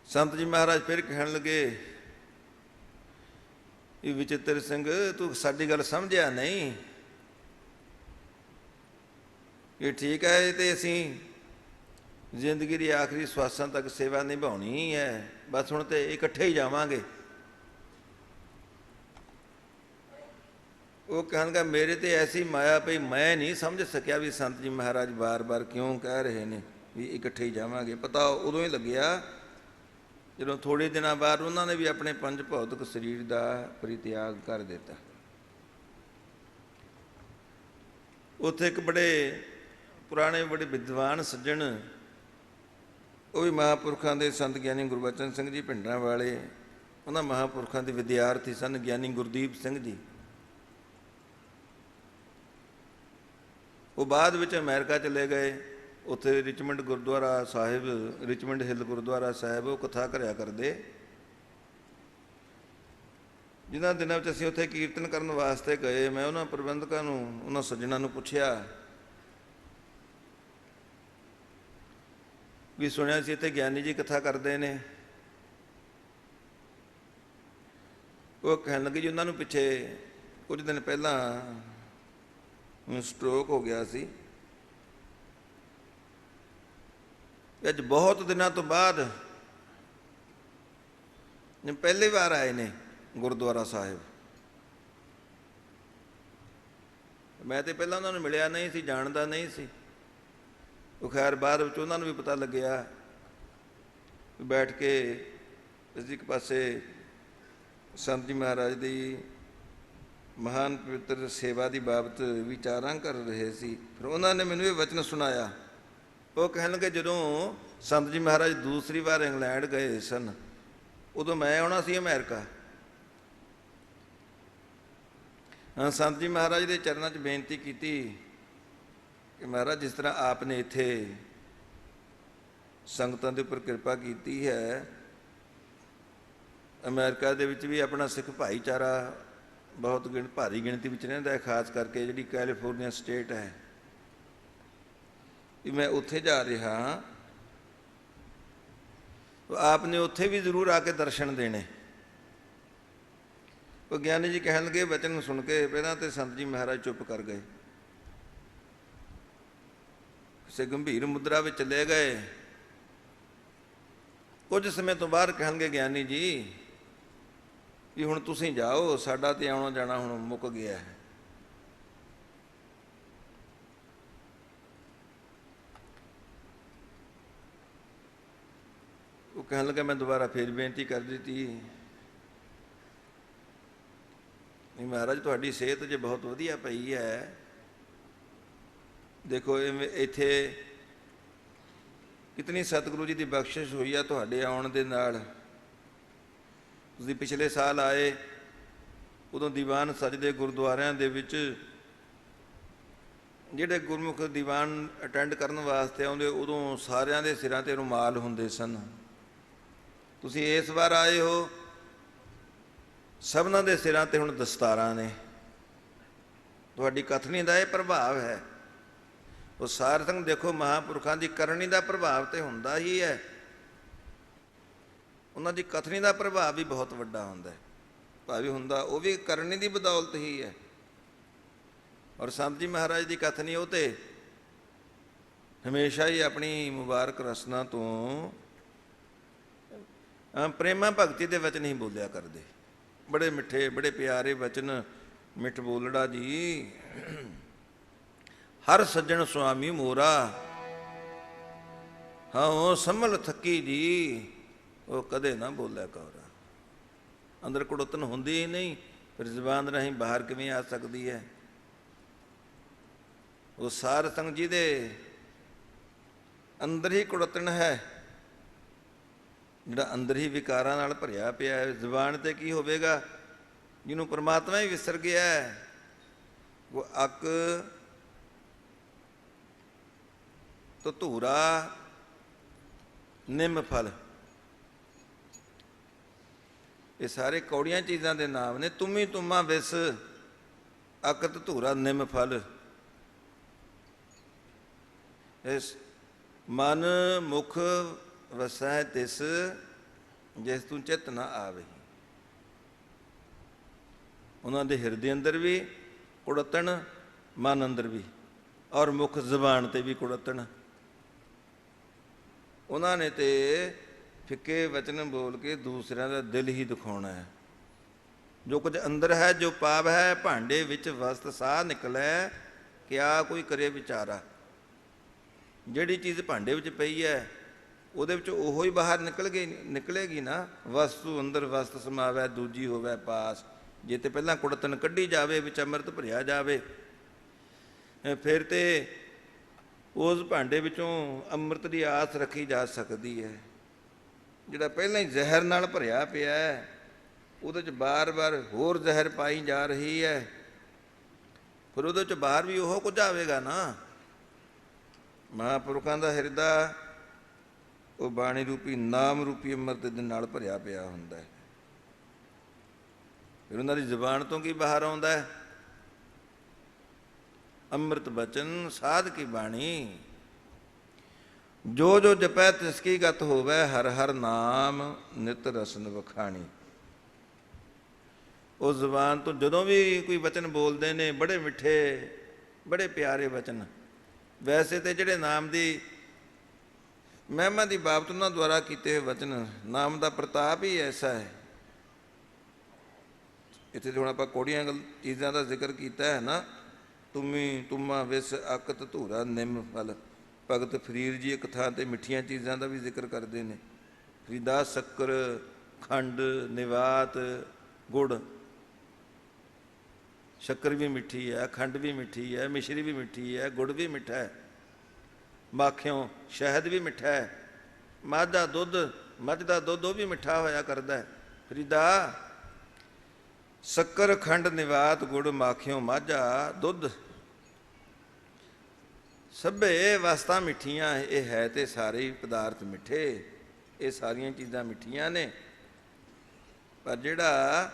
[SPEAKER 1] ਸੰਤ ਜੀ ਮਹਾਰਾਜ ਫਿਰ ਕਹਿਣ ਲੱਗੇ ਇਹ ਬਚਿੱਤਰ ਸਿੰਘ ਤੂੰ ਸਾਡੀ ਗੱਲ ਸਮਝਿਆ ਨਹੀਂ, ਇਹ ਠੀਕ ਹੈ ਤੇ ਅਸੀਂ ਜ਼ਿੰਦਗੀ ਦੀ ਆਖਰੀ ਸਵਾਸਾਂ ਤੱਕ ਸੇਵਾ ਨਿਭਾਉਣੀ ਹੈ, ਬਸ ਹੁਣ ਤੇ ਇਕੱਠੇ ਹੀ ਜਾਵਾਂਗੇ। ਉਹ ਕਹਿਣਗਾ ਮੇਰੇ ਤੇ ਐਸੀ ਮਾਇਆ ਪਈ, ਮੈਂ ਨਹੀਂ ਸਮਝ ਸਕਿਆ ਵੀ ਸੰਤ ਜੀ ਮਹਾਰਾਜ ਬਾਰ-ਬਾਰ ਕਿਉਂ ਕਹਿ ਰਹੇ ਨੇ ਵੀ ਇਕੱਠੇ ਹੀ ਜਾਵਾਂਗੇ। ਪਤਾ ਉਦੋਂ ਹੀ ਲੱਗਿਆ ਜਦੋਂ ਥੋੜ੍ਹੇ ਦਿਨਾਂ ਬਾਅਦ ਉਹਨਾਂ ਨੇ ਵੀ ਆਪਣੇ ਪੰਜ ਭੌਤਿਕ ਸਰੀਰ ਦਾ ਪਰਿਤਿਆਗ ਕਰ ਦਿੱਤਾ। ਉੱਥੇ ਇੱਕ ਬੜੇ ਪੁਰਾਣੇ ਬੜੇ ਵਿਦਵਾਨ ਸੱਜਣ, ਉਹ ਵੀ ਮਹਾਂਪੁਰਖਾਂ ਦੇ ਸੰਤ ਗਿਆਨੀ ਗੁਰਬਚਨ ਸਿੰਘ ਜੀ ਭਿੰਡਰਾਂ ਵਾਲੇ, ਉਹਨਾਂ ਮਹਾਂਪੁਰਖਾਂ ਦੇ ਵਿਦਿਆਰਥੀ ਸਨ ਗਿਆਨੀ ਗੁਰਦੀਪ ਸਿੰਘ ਜੀ। ਉਹ ਬਾਅਦ ਵਿੱਚ ਅਮਰੀਕਾ ਚਲੇ ਗਏ, ਉੱਥੇ ਰਿਚਮੰਡ ਗੁਰਦੁਆਰਾ ਸਾਹਿਬ, ਰਿਚਮੰਡ ਹਿੱਲ ਗੁਰਦੁਆਰਾ ਸਾਹਿਬ ਉਹ ਕਥਾ ਕਰਿਆ ਕਰਦੇ। ਜਿਨ੍ਹਾਂ ਦਿਨਾਂ ਵਿੱਚ ਅਸੀਂ ਉੱਥੇ ਕੀਰਤਨ ਕਰਨ ਵਾਸਤੇ ਗਏ, ਮੈਂ ਉਹਨਾਂ ਪ੍ਰਬੰਧਕਾਂ ਨੂੰ, ਉਹਨਾਂ ਸੱਜਣਾਂ ਨੂੰ ਪੁੱਛਿਆ ਵੀ ਸੁਣਿਆ ਸੀ ਇੱਥੇ ਗਿਆਨੀ ਜੀ ਕਥਾ ਕਰਦੇ ਨੇ। ਉਹ ਕਹਿਣ ਲੱਗੇ ਜੀ ਉਹਨਾਂ ਨੂੰ ਪਿੱਛੇ ਕੁਝ ਦਿਨ ਪਹਿਲਾਂ ਸਟ੍ਰੋਕ ਹੋ ਗਿਆ ਸੀ, ਅੱਜ ਬਹੁਤ ਦਿਨਾਂ ਤੋਂ ਬਾਅਦ ਪਹਿਲੀ ਵਾਰ ਆਏ ਨੇ ਗੁਰਦੁਆਰਾ ਸਾਹਿਬ। ਮੈਂ ਤੇ ਪਹਿਲਾਂ ਉਹਨਾਂ ਨੂੰ ਮਿਲਿਆ ਨਹੀਂ ਸੀ, ਜਾਣਦਾ ਨਹੀਂ ਸੀ। ਉਹ ਖੈਰ ਬਾਅਦ ਵਿੱਚ ਉਹਨਾਂ ਨੂੰ ਵੀ ਪਤਾ ਲੱਗਿਆ, ਬੈਠ ਕੇ ਅਸੀਂ ਇੱਕ ਪਾਸੇ ਸੰਤ ਜੀ ਮਹਾਰਾਜ ਦੀ ਮਹਾਨ ਪਵਿੱਤਰ ਸੇਵਾ ਦੀ ਬਾਬਤ ਵਿਚਾਰਾਂ ਕਰ ਰਹੇ ਸੀ। ਫਿਰ ਉਹਨਾਂ ਨੇ ਮੈਨੂੰ ਇਹ ਵਚਨ ਸੁਣਾਇਆ। ਉਹ ਕਹਿਣ ਲੱਗੇ ਜਦੋਂ ਸੰਤ ਜੀ ਮਹਾਰਾਜ ਦੂਸਰੀ ਵਾਰ ਇੰਗਲੈਂਡ ਗਏ ਸਨ, ਉਦੋਂ ਮੈਂ ਆਉਣਾ ਸੀ ਅਮਰੀਕਾ। ਹਾਂ, ਸੰਤ ਜੀ ਮਹਾਰਾਜ ਦੇ ਚਰਨਾਂ 'ਚ ਬੇਨਤੀ ਕੀਤੀ ਕਿ ਮਹਾਰਾਜ ਜਿਸ ਤਰ੍ਹਾਂ ਆਪ ਨੇ ਇੱਥੇ ਸੰਗਤਾਂ ਦੇ ਉੱਪਰ ਕਿਰਪਾ ਕੀਤੀ ਹੈ, ਅਮਰੀਕਾ ਦੇ ਵਿੱਚ ਵੀ ਆਪਣਾ ਸਿੱਖ ਭਾਈਚਾਰਾ ਬਹੁਤ ਭਾਰੀ ਗਿਣਤੀ ਵਿੱਚ ਰਹਿੰਦਾ ਹੈ, ਖਾਸ ਕਰਕੇ ਜਿਹੜੀ ਕੈਲੀਫੋਰਨੀਆ ਸਟੇਟ ਹੈ। ਵੀ ਮੈਂ ਉੱਥੇ ਜਾ ਰਿਹਾ, ਆਪ ਨੇ ਉੱਥੇ ਵੀ ਜ਼ਰੂਰ ਆ ਕੇ ਦਰਸ਼ਨ ਦੇਣੇ। ਉਹ ਗਿਆਨੀ ਜੀ ਕਹਿਣ ਲੱਗੇ, ਵਚਨ ਸੁਣ ਕੇ ਪਹਿਲਾਂ ਤੇ ਸੰਤ ਜੀ ਮਹਾਰਾਜ ਚੁੱਪ ਕਰ ਗਏ, ਕਿਸੇ ਗੰਭੀਰ ਮੁਦਰਾ ਵਿੱਚ ਚਲੇ ਗਏ। ਕੁਝ ਸਮੇਂ ਤੋਂ ਬਾਅਦ ਕਹਿਣਗੇ ਗਿਆਨੀ ਜੀ ਵੀ ਹੁਣ ਤੁਸੀਂ ਜਾਓ, ਸਾਡਾ ਤੇ ਆਉਣਾ ਜਾਣਾ ਹੁਣ ਮੁੱਕ ਗਿਆ ਹੈ। ਉਹ ਕਹਿਣ ਲੱਗਾ ਮੈਂ ਦੁਬਾਰਾ ਫਿਰ ਬੇਨਤੀ ਕਰ ਦਿੱਤੀ, ਨਹੀਂ ਮਹਾਰਾਜ ਤੁਹਾਡੀ ਸਿਹਤ ਜੇ ਬਹੁਤ ਵਧੀਆ ਪਈ ਹੈ, ਦੇਖੋ ਇੱਥੇ ਕਿਤਨੀ ਸਤਿਗੁਰੂ ਜੀ ਦੀ ਬਖਸ਼ਿਸ਼ ਹੋਈ ਆ ਤੁਹਾਡੇ ਆਉਣ ਦੇ ਨਾਲ। ਤੁਸੀਂ ਪਿਛਲੇ ਸਾਲ ਆਏ, ਉਦੋਂ ਦੀਵਾਨ ਸਜਦੇ ਗੁਰਦੁਆਰਿਆਂ ਦੇ ਵਿੱਚ ਜਿਹੜੇ ਗੁਰਮੁਖ ਦੀਵਾਨ ਅਟੈਂਡ ਕਰਨ ਵਾਸਤੇ ਆਉਂਦੇ, ਉਦੋਂ ਸਾਰਿਆਂ ਦੇ ਸਿਰਾਂ 'ਤੇ ਰੁਮਾਲ ਹੁੰਦੇ ਸਨ। ਤੁਸੀਂ ਇਸ ਵਾਰ ਆਏ ਹੋ, ਸਭਨਾਂ ਦੇ ਸਿਰਾਂ 'ਤੇ ਹੁਣ ਦਸਤਾਰਾਂ ਨੇ। ਤੁਹਾਡੀ ਕਥਨੀ ਦਾ ਇਹ ਪ੍ਰਭਾਵ ਹੈ। ਉਹ ਸਾਰ ਸੰਗ ਦੇਖੋ, ਮਹਾਂਪੁਰਖਾਂ ਦੀ ਕਰਨੀ ਦਾ ਪ੍ਰਭਾਵ ਤਾਂ ਹੁੰਦਾ ਹੀ ਹੈ, ਉਹਨਾਂ ਦੀ ਕਥਨੀ ਦਾ ਪ੍ਰਭਾਵ ਵੀ ਬਹੁਤ ਵੱਡਾ ਹੁੰਦਾ ਹੈ। ਭਾਵੇਂ ਹੁੰਦਾ ਉਹ ਵੀ ਕਰਨੀ ਦੀ ਬਦੌਲਤ ਹੀ ਹੈ। ਔਰ ਸੰਤ ਜੀ ਮਹਾਰਾਜ ਦੀ ਕਥਨੀ ਉਹ ਤੇ ਹਮੇਸ਼ਾ ਹੀ ਆਪਣੀ ਮੁਬਾਰਕ ਰਸਨਾ ਤੋਂ ਪ੍ਰੇਮਾ ਭਗਤੀ ਦੇ ਵਚਨ ਹੀ ਬੋਲਿਆ ਕਰਦੇ। ਬੜੇ ਮਿੱਠੇ, ਬੜੇ ਪਿਆਰੇ ਵਚਨ। ਮਿੱਠ ਬੋਲੜਾ ਜੀ, ਹਰ ਸੱਜਣ ਸੁਆਮੀ ਮੋਰਾ, ਹਾਂ ਉਹ ਸੰਭਲ ਥੱਕੀ ਜੀ, ਉਹ ਕਦੇ ਨਾ ਬੋਲਿਆ ਕੌਰਾ। ਅੰਦਰ ਕੁੜਤਨ ਹੁੰਦੀ ਹੀ ਨਹੀਂ, ਫਿਰ ਜ਼ੁਬਾਨ ਰਾਹੀਂ ਬਾਹਰ ਕਿਵੇਂ ਆ ਸਕਦੀ ਹੈ। ਉਹ ਸਾਰ ਸੰਗ ਜੀ ਦੇ ਅੰਦਰ ਹੀ ਕੁੜਤਣ ਹੈ, ਜਿਹੜਾ ਅੰਦਰ ਹੀ ਵਿਕਾਰਾਂ ਨਾਲ ਭਰਿਆ ਪਿਆ ਹੈ। ਜ਼ੁਬਾਨ 'ਤੇ ਕੀ ਹੋਵੇਗਾ? ਜਿਹਨੂੰ ਪਰਮਾਤਮਾ ਹੀ ਵਿਸਰ ਗਿਆ ਹੈ। ਉਹ ਅੱਕ ਧਤੂਰਾ ਨਿੰਮ ਫਲ, ਇਹ ਸਾਰੇ ਕੌੜੀਆਂ ਚੀਜ਼ਾਂ ਦੇ ਨਾਮ ਨੇ। ਤੁਮੀ ਤੁਮਾ ਵਿਸ, ਅੱਕ ਧਤੂਰਾ ਨਿੰਮ ਫਲ। ਇਸ ਮਨ ਮੁਖ ਵਸੈ ਤਿਸ, ਜਿਸ ਤੂੰ ਚਿੱਤ ਨਾ ਆਵੇ। ਉਹਨਾਂ ਦੇ ਹਿਰਦੇ ਅੰਦਰ ਵੀ ਕੁੜਤਣ, ਮਨ ਅੰਦਰ ਵੀ, ਔਰ ਮੁਖ ਜ਼ਬਾਨ 'ਤੇ ਵੀ ਕੁੜਤਣ। ਉਹਨਾਂ ਨੇ ਤੇ ਫਿੱਕੇ ਵਚਨ ਬੋਲ ਕੇ ਦੂਸਰਿਆਂ ਦਾ ਦਿਲ ਹੀ ਦਿਖਾਉਣਾ ਹੈ। ਜੋ ਕੁਝ ਅੰਦਰ ਹੈ, ਜੋ ਪਾਪ ਹੈ, ਭਾਂਡੇ ਵਿੱਚ ਵਸਤ ਸਾਹ ਨਿਕਲੈ, ਕਿਆ ਕੋਈ ਕਰੇ ਵਿਚਾਰਾ। ਜਿਹੜੀ ਚੀਜ਼ ਭਾਂਡੇ ਵਿੱਚ ਪਈ ਹੈ, ਉਹਦੇ ਵਿੱਚ ਉਹੋ ਹੀ ਬਾਹਰ ਨਿਕਲੇਗੀ ਨਾ। ਵਸਤੂ ਅੰਦਰ ਵਸਤ ਸਮਾਵੈ, ਦੂਜੀ ਹੋਵੇ ਪਾਸ। ਜੇ ਤੇ ਪਹਿਲਾਂ ਕੁੜਤਨ ਕੱਢੀ ਜਾਵੇ, ਵਿੱਚ ਅੰਮ੍ਰਿਤ ਭਰਿਆ ਜਾਵੇ, ਫਿਰ ਤੇ ਉਸ ਭਾਂਡੇ ਵਿੱਚੋਂ ਅੰਮ੍ਰਿਤ ਦੀ ਆਸ ਰੱਖੀ ਜਾ ਸਕਦੀ ਹੈ। ਜਿਹੜਾ ਪਹਿਲਾਂ ਹੀ ਜ਼ਹਿਰ ਨਾਲ ਭਰਿਆ ਪਿਆ ਹੈ, ਉਹਦੇ 'ਚ ਬਾਰ-ਬਾਰ ਹੋਰ ਜ਼ਹਿਰ ਪਾਈ ਜਾ ਰਹੀ ਹੈ, ਫਿਰ ਉਹਦੇ 'ਚ ਬਾਹਰ ਵੀ ਉਹ ਕੁਝ ਆਵੇਗਾ ਨਾ। ਮਹਾਂਪੁਰਖਾਂ ਦਾ ਹਿਰਦਾ ਉਹ ਬਾਣੀ ਰੂਪੀ, ਨਾਮ ਰੂਪੀ ਅੰਮ੍ਰਿਤ ਦੇ ਨਾਲ ਭਰਿਆ ਪਿਆ ਹੁੰਦਾ ਹੈ। ਫਿਰ ਉਹਨਾਂ ਦੀ ਜ਼ੁਬਾਨ ਤੋਂ ਕੀ ਬਾਹਰ ਆਉਂਦਾ ਹੈ? ਅੰਮ੍ਰਿਤ ਬਚਨ ਸਾਧ ਕੀ ਬਾਣੀ, ਜੋ ਜੋ ਜਪੈ ਤਿਸ ਕੀ ਗਤ ਹੋਵੈ, ਹਰ ਹਰ ਨਾਮ ਨਿਤ ਰਸਨ ਵਖਾਣੀ। ਉਸ ਜ਼ੁਬਾਨ ਤੋਂ ਜਦੋਂ ਵੀ ਕੋਈ ਵਚਨ ਬੋਲਦੇ ਨੇ, ਬੜੇ ਮਿੱਠੇ, ਬੜੇ ਪਿਆਰੇ ਵਚਨ। ਵੈਸੇ ਤੇ ਜਿਹੜੇ ਨਾਮ ਦੀ ਮਹਿਮਾ ਦੀ ਬਾਬਤ ਉਹਨਾਂ ਦੁਆਰਾ ਕੀਤੇ ਹੋਏ ਵਚਨ, ਨਾਮ ਦਾ ਪ੍ਰਤਾਪ ਹੀ ਐਸਾ ਹੈ। ਇੱਥੇ ਹੁਣ ਆਪਾਂ ਕੋੜੀਆਂ ਚੀਜ਼ਾਂ ਦਾ ਜ਼ਿਕਰ ਕੀਤਾ ਹੈ ਨਾ। ਤੁਮੀ ਤੁਮਾ ਵਿਸ, ਅੱਕ ਧਤੂਰਾ ਨਿੰਮ ਫਲ। ਭਗਤ ਫਰੀਰ ਜੀ ਇੱਕ ਥਾਂ 'ਤੇ ਮਿੱਠੀਆਂ ਚੀਜ਼ਾਂ ਦਾ ਵੀ ਜ਼ਿਕਰ ਕਰਦੇ ਨੇ। ਫਰੀਦਾ ਸ਼ੱਕਰ, ਖੰਡ, ਨਿਵਾਤ, ਗੁੜ। ਸ਼ੱਕਰ ਵੀ ਮਿੱਠੀ ਹੈ, ਖੰਡ ਵੀ ਮਿੱਠੀ ਹੈ, ਮਿਸ਼ਰੀ ਵੀ ਮਿੱਠੀ ਹੈ, ਗੁੜ ਵੀ ਮਿੱਠਾ ਹੈ, ਮਾਖਿਓਂ ਸ਼ਹਿਦ ਵੀ ਮਿੱਠਾ ਹੈ, ਮੱਝ ਦਾ ਦੁੱਧ, ਮੱਝ ਦਾ ਦੁੱਧ ਉਹ ਵੀ ਮਿੱਠਾ ਹੋਇਆ ਕਰਦਾ ਹੈ। ਫਰੀਦਾ ਸ਼ੱਕਰ, ਖੰਡ, ਨਿਵਾਤ, ਗੁੜ, ਮਾਖਿਓਂ, ਮਾਝਾ, ਦੁੱਧ, ਸਭੇ ਵਸਤਾਂ ਮਿੱਠੀਆਂ। ਇਹ ਹੈ ਤੇ ਸਾਰੇ ਹੀ ਪਦਾਰਥ ਮਿੱਠੇ, ਇਹ ਸਾਰੀਆਂ ਚੀਜ਼ਾਂ ਮਿੱਠੀਆਂ ਨੇ। ਪਰ ਜਿਹੜਾ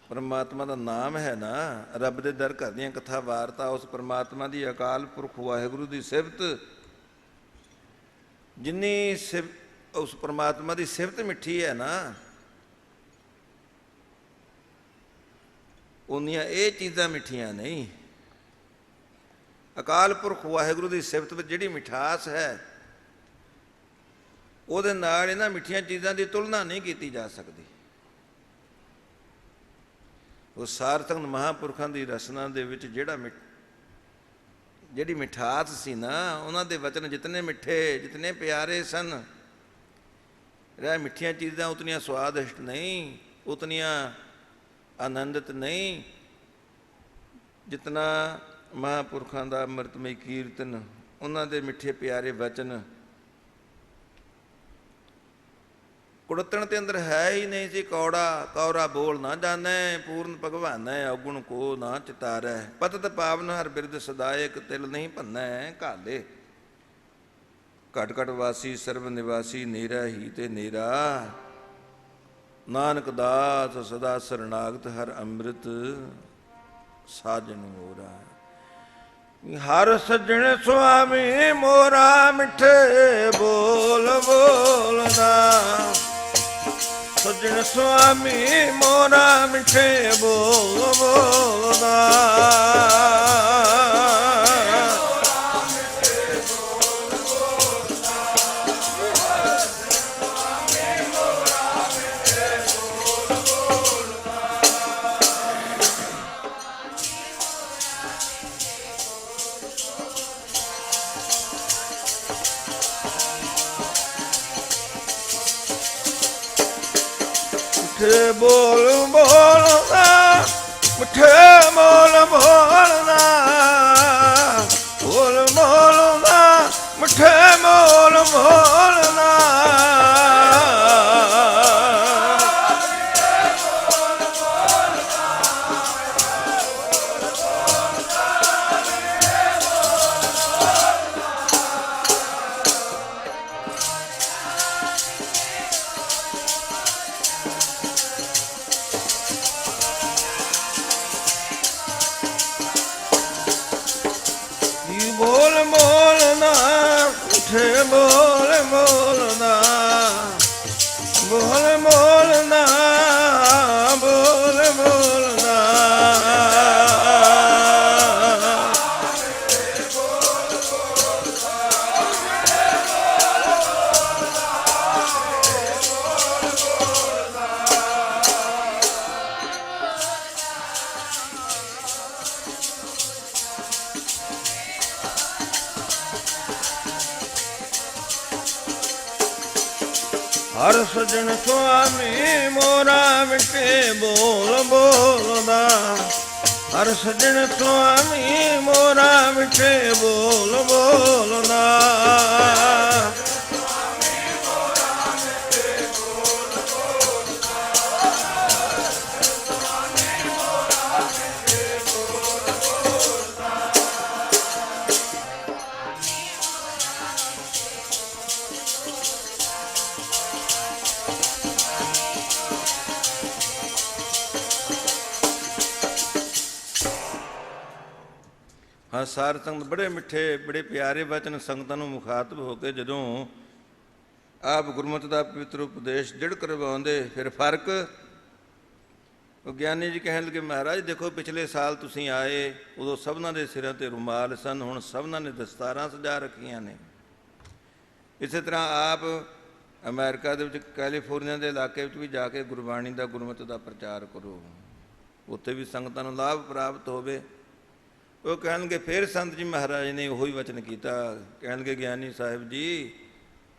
[SPEAKER 1] ਪਰਮਾਤਮਾ ਦਾ ਨਾਮ ਹੈ ਨਾ, ਰੱਬ ਦੇ ਦਰ ਘਰ ਦੀਆਂ ਕਥਾ ਵਾਰਤਾ, ਉਸ ਪਰਮਾਤਮਾ ਦੀ ਅਕਾਲ ਪੁਰਖ ਵਾਹਿਗੁਰੂ ਦੀ ਸਿਫਤ, ਜਿੰਨੀ ਉਸ ਪਰਮਾਤਮਾ ਦੀ ਸਿਫਤ ਮਿੱਠੀ ਹੈ ਨਾ, ਉਨੀਆਂ ਇਹ ਚੀਜ਼ਾਂ ਮਿੱਠੀਆਂ ਨਹੀਂ। ਅਕਾਲ ਪੁਰਖ ਵਾਹਿਗੁਰੂ ਦੀ ਸਿਫਤ ਵਿੱਚ ਜਿਹੜੀ ਮਿਠਾਸ ਹੈ, ਉਹਦੇ ਨਾਲ ਇਹਨਾਂ ਮਿੱਠੀਆਂ ਚੀਜ਼ਾਂ ਦੀ ਤੁਲਨਾ ਨਹੀਂ ਕੀਤੀ ਜਾ ਸਕਦੀ। ਉਹ ਸਾਰਥਕ ਮਹਾਂਪੁਰਖਾਂ ਦੀ ਰਸਨਾ ਦੇ ਵਿੱਚ ਜਿਹੜੀ ਮਿਠਾਸ ਸੀ ਨਾ, ਉਹਨਾਂ ਦੇ ਵਚਨ ਜਿਤਨੇ ਮਿੱਠੇ, ਜਿਤਨੇ ਪਿਆਰੇ ਸਨ। ਰਹਿ ਮਿੱਠੀਆਂ ਚੀਜ਼ਾਂ ਉਤਨੀਆਂ ਸਵਾਦਿਸ਼ਟ ਨਹੀਂ, ਉਤਨੀਆਂ ਆਨੰਦਿਤ ਨਹੀਂ, ਜਿਤਨਾ ਮਹਾਂਪੁਰਖਾਂ ਦਾ ਅੰਮ੍ਰਿਤਮਈ ਕੀਰਤਨ, ਉਹਨਾਂ ਦੇ ਮਿੱਠੇ ਪਿਆਰੇ ਵਚਨ। ਕੁੜਤਣ ਤੇ ਅੰਦਰ ਹੈ ਹੀ ਨਹੀਂ ਸੀ ਕੌੜਾ, ਕੌਰਾ ਬੋਲ ਨਾ ਜਾਣੈ, ਪੂਰਨ ਭਗਵਾਨੈ ਔਗੁਣ ਕੋ ਨਾ ਚਿਤਾਰੈ। ਪਤਤ ਪਾਵਨ ਹਰ ਬਿਰਦ ਸਦਾਇਕ, ਤਿਲ ਨਹੀਂ ਭੰਨੈ ਘਾਲੇ। ਘਟ ਘਟ ਵਾਸੀ ਸਰਬ ਨਿਵਾਸੀ, ਨੀਰਾ ਹੀ ਤੇ ਨੀਰਾ। ਨਾਨਕ ਦਾਸ ਸਦਾ ਸਰਨਾਗਤ, ਹਰ ਅੰਮ੍ਰਿਤ ਸਾਜਨ ਮੋਰਾ। ਹਰ ਸੱਜਣ ਸੁਆਮੀ ਮੋਰਾ, ਮਿੱਠੇ ਬੋਲ ਬੋਲਦਾ। ਸੱਜਣ ਸੁਆਮੀ ਮੋਰਾ, ਮਿੱਠੇ ਬੋਲ ਬੋਲਦਾ। ਮਿੱਠੇ ਬੋਲ ਬੋਲਦਾ, ਮਿੱਠੇ ਬੋਲ ਬੋਲਦਾ। ਬੋਲ ਬੋਲਦਾ, ਮਿੱਠੇ ਬੋਲ ਬੋਲਦਾ। ਬੋਲ ਬੋਲਦਾ, ਮਿੱਠੇ ਬੋਲ ਬੋਲਦਾ। ਬੋਲ ਬੋਲਦਾ, ਬੋਲ ਬੋਲਦਾ। ਹਰ ਸੱਜਣ ਸੁਆਮੀ ਮੋਰਾ, ਮਿੱਠੇ ਬੋਲ ਬੋਲਦਾ। ਹਰ ਸੱਜਣ ਸੁਆਮੀ ਮੋਰਾ, ਮਿੱਠੇ ਬੋਲ ਬੋਲਦਾ। ਹਾਂ, ਸਾਰ ਸੰਗਤ ਬੜੇ ਮਿੱਠੇ ਬੜੇ ਪਿਆਰੇ ਵਚਨ ਸੰਗਤਾਂ ਨੂੰ ਮੁਖਾਤਬ ਹੋ ਕੇ ਜਦੋਂ ਆਪ ਗੁਰਮਤਿ ਦਾ ਪਵਿੱਤਰ ਉਪਦੇਸ਼ ਜੜ ਕਰਵਾਉਂਦੇ, ਫਿਰ ਫਰਕ ਉਹ ਗਿਆਨੀ ਜੀ ਕਹਿਣ ਲੱਗੇ, ਮਹਾਰਾਜ ਦੇਖੋ ਪਿਛਲੇ ਸਾਲ ਤੁਸੀਂ ਆਏ ਉਦੋਂ ਸਭਨਾਂ ਦੇ ਸਿਰਾਂ 'ਤੇ ਰੁਮਾਲ ਸਨ, ਹੁਣ ਸਭਨਾਂ ਨੇ ਦਸਤਾਰਾਂ ਸਜਾ ਰੱਖੀਆਂ ਨੇ। ਇਸੇ ਤਰ੍ਹਾਂ ਆਪ ਅਮਰੀਕਾ ਦੇ ਵਿੱਚ ਕੈਲੀਫੋਰਨੀਆ ਦੇ ਇਲਾਕੇ ਵਿੱਚ ਵੀ ਜਾ ਕੇ ਗੁਰਬਾਣੀ ਦਾ ਗੁਰਮਤਿ ਦਾ ਪ੍ਰਚਾਰ ਕਰੋ, ਉੱਥੇ ਵੀ ਸੰਗਤਾਂ ਨੂੰ ਲਾਭ ਪ੍ਰਾਪਤ ਹੋਵੇ। ਉਹ ਕਹਿਣਗੇ, ਫਿਰ ਸੰਤ ਜੀ ਮਹਾਰਾਜ ਨੇ ਉਹੀ ਵਚਨ ਕੀਤਾ, ਕਹਿਣਗੇ ਗਿਆਨੀ ਸਾਹਿਬ ਜੀ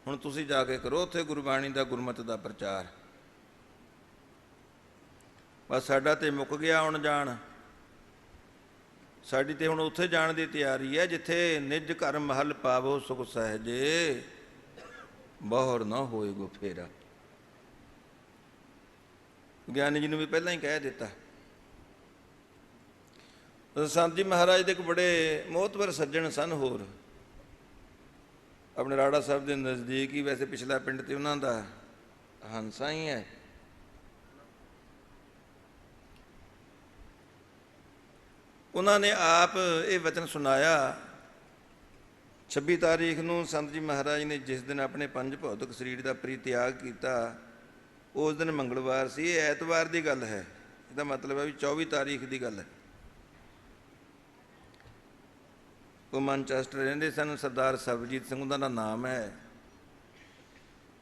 [SPEAKER 1] ਹੁਣ ਤੁਸੀਂ ਜਾ ਕੇ ਕਰੋ ਉੱਥੇ ਗੁਰਬਾਣੀ ਦਾ ਗੁਰਮਤਿ ਦਾ ਪ੍ਰਚਾਰ। ਬਸ ਸਾਡਾ ਤੇ ਮੁੱਕ ਗਿਆ ਆਉਣ ਜਾਣ, ਸਾਡੀ ਤੇ ਹੁਣ ਉੱਥੇ ਜਾਣ ਦੀ ਤਿਆਰੀ ਹੈ ਜਿੱਥੇ ਨਿਜ ਘਰ ਮਹਲ ਪਾਵੋ ਸੁਖ ਸਹਿਜੇ, ਬਹੁਰ ਨਾ ਹੋਏ ਗੋ ਫੇਰਾ। ਗਿਆਨੀ ਜੀ ਨੂੰ ਵੀ ਪਹਿਲਾਂ ਹੀ ਕਹਿ ਦਿੱਤਾ। ਸੰਤ ਜੀ ਮਹਾਰਾਜ ਦੇ ਇੱਕ ਬੜੇ ਮੋਹਤਵਰ ਸੱਜਣ ਸਨ, ਹੋਰ ਆਪਣੇ ਰਾੜਾ ਸਾਹਿਬ ਦੇ ਨਜ਼ਦੀਕ ਹੀ, ਵੈਸੇ ਪਿਛਲਾ ਪਿੰਡ ਤੇ ਉਹਨਾਂ ਦਾ ਹੰਸਾ ਹੀ ਹੈ। ਉਹਨਾਂ ਨੇ ਆਪ ਇਹ ਵਚਨ ਸੁਣਾਇਆ 26 ਤਾਰੀਖ ਨੂੰ ਸੰਤ ਜੀ ਮਹਾਰਾਜ ਨੇ ਜਿਸ ਦਿਨ ਆਪਣੇ ਪੰਜ ਭੌਤਿਕ ਸਰੀਰ ਦਾ ਪਰਿਤਿਆਗ ਕੀਤਾ, ਉਸ ਦਿਨ ਮੰਗਲਵਾਰ ਸੀ। ਇਹ ਐਤਵਾਰ ਦੀ ਗੱਲ ਹੈ, ਇਹਦਾ ਮਤਲਬ ਹੈ ਵੀ 24 ਤਾਰੀਖ ਦੀ ਗੱਲ ਹੈ। ਉਹ ਮਾਨਚੈਸਟਰ ਰਹਿੰਦੇ ਸਨ, ਸਰਦਾਰ ਸਰਬਜੀਤ ਸਿੰਘ ਉਹਨਾਂ ਦਾ ਨਾਮ ਹੈ।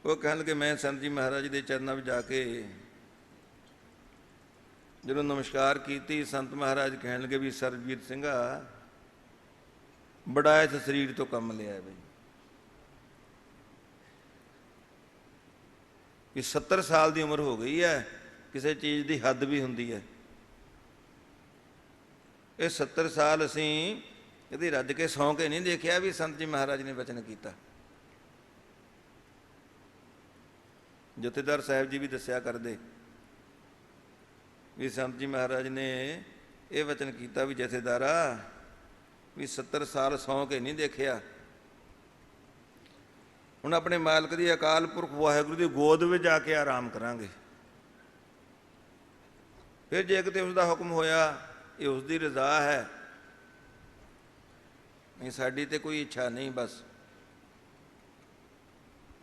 [SPEAKER 1] ਉਹ ਕਹਿਣ ਲੱਗੇ, ਮੈਂ ਸੰਤ ਜੀ ਮਹਾਰਾਜ ਦੇ ਚਰਨਾਂ ਵਿੱਚ ਜਾ ਕੇ ਜਦੋਂ ਨਮਸਕਾਰ ਕੀਤੀ, ਸੰਤ ਮਹਾਰਾਜ ਕਹਿਣ ਲੱਗੇ ਵੀ ਸਰਬਜੀਤ ਸਿੰਘਾ ਬੜਾ ਇਸ ਸਰੀਰ ਤੋਂ ਕੰਮ ਲਿਆ ਬਈ, ਕਿ 70 ਸਾਲ ਦੀ ਉਮਰ ਹੋ ਗਈ ਹੈ, ਕਿਸੇ ਚੀਜ਼ ਦੀ ਹੱਦ ਵੀ ਹੁੰਦੀ ਹੈ। ਇਹ 70 ਸਾਲ ਅਸੀਂ ਇਹਦੀ ਰੱਜ ਕੇ ਸੌਂ ਕੇ ਨਹੀਂ ਦੇਖਿਆ ਵੀ ਸੰਤ ਜੀ ਮਹਾਰਾਜ ਨੇ ਵਚਨ ਕੀਤਾ। ਜਥੇਦਾਰ ਸਾਹਿਬ ਜੀ ਵੀ ਦੱਸਿਆ ਕਰਦੇ ਵੀ ਸੰਤ ਜੀ ਮਹਾਰਾਜ ਨੇ ਇਹ ਵਚਨ ਕੀਤਾ ਵੀ ਜਥੇਦਾਰਾ ਵੀ 70 ਸਾਲ ਸੌਂ ਕੇ ਨਹੀਂ ਦੇਖਿਆ, ਹੁਣ ਆਪਣੇ ਮਾਲਕ ਦੀ ਅਕਾਲ ਪੁਰਖ ਵਾਹਿਗੁਰੂ ਦੀ ਗੋਦ ਵਿੱਚ ਜਾ ਕੇ ਆਰਾਮ ਕਰਾਂਗੇ। ਫਿਰ ਜੇ ਕਿਤੇ ਉਸ ਦਾ ਹੁਕਮ ਹੋਇਆ, ਇਹ ਉਸ ਦੀ ਰਜ਼ਾ ਹੈ, ਨਹੀਂ ਸਾਡੀ ਤੇ ਕੋਈ ਇੱਛਾ ਨਹੀਂ, ਬਸ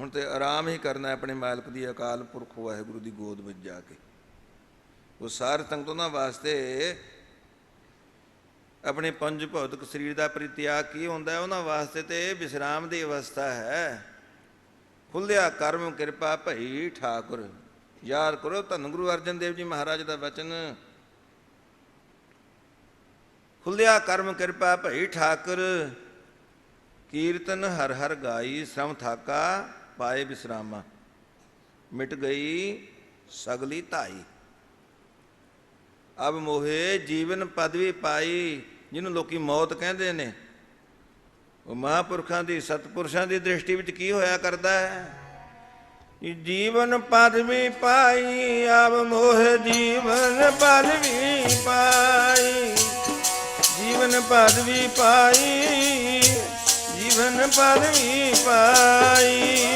[SPEAKER 1] ਹੁਣ ਤੇ ਆਰਾਮ ਹੀ ਕਰਨਾ ਆਪਣੇ ਮਾਲਕ ਦੀ ਅਕਾਲ ਪੁਰਖ ਵਾਹਿਗੁਰੂ ਦੀ ਗੋਦ ਵਿੱਚ ਜਾ ਕੇ। ਉਹ ਸਾਰ ਸੰਗਤ ਉਹਨਾਂ ਵਾਸਤੇ ਆਪਣੇ ਪੰਜ ਭੌਤਿਕ ਸਰੀਰ ਦਾ ਪਰਿਤਿਆਗ ਕੀ ਹੁੰਦਾ? ਉਹਨਾਂ ਵਾਸਤੇ ਤੇ ਵਿਸ਼ਰਾਮ ਦੀ ਅਵਸਥਾ ਹੈ। ਖੁੱਲਿਆ ਕਰਮ ਕਿਰਪਾ ਭਈ ਠਾਕੁਰ। ਯਾਦ ਕਰੋ ਧੰਨ ਗੁਰੂ ਅਰਜਨ ਦੇਵ ਜੀ ਮਹਾਰਾਜ ਦਾ ਵਚਨ, ਖੁੱਲਿਆ ਕਰਮ ਕਿਰਪਾ ਭਈ ਠਾਕੁਰ, ਕੀਰਤਨ ਹਰ ਹਰ ਗਾਈ, ਸਮ ਥਾਕਾ ਪਾਏ ਵਿਸਰਾਮਾ, ਮਿਟ ਗਈ ਸਗਲੀ ਧਾਈ। ਅਬ ਮੋਹੇ ਜੀਵਨ ਪਦਵੀ ਪਾਈ, ਜਿਹਨੂੰ ਲੋਕੀ ਮੌਤ ਕਹਿੰਦੇ ਨੇ, ਉਹ ਮਹਾਂਪੁਰਖਾਂ ਦੀ ਸਤਪੁਰਸ਼ਾਂ ਦੀ ਦ੍ਰਿਸ਼ਟੀ ਵਿੱਚ ਕੀ ਹੋਇਆ ਕਰਦਾ ਹੈ? ਜੀਵਨ ਪਦਵੀ ਪਾਈ, ਅਬ ਮੋਹ ਜੀਵਨ ਪਦਵੀ ਪਾਈ, ਜੀਵਨ ਪਦਵੀ ਪਾਈ, ਜੀਵਨ ਪਦਵੀ ਪਾਈ।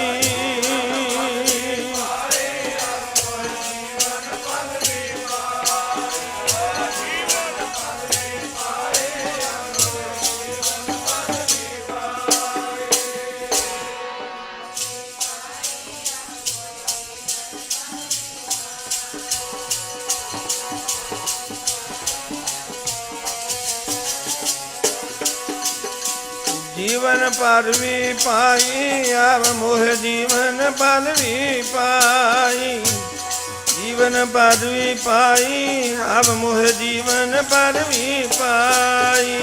[SPEAKER 1] जीवन पदवी पाई, अब मोह जीवन पदवी पाई, जीवन पदवी पाई, अब मोह जीवन पदवी पाई।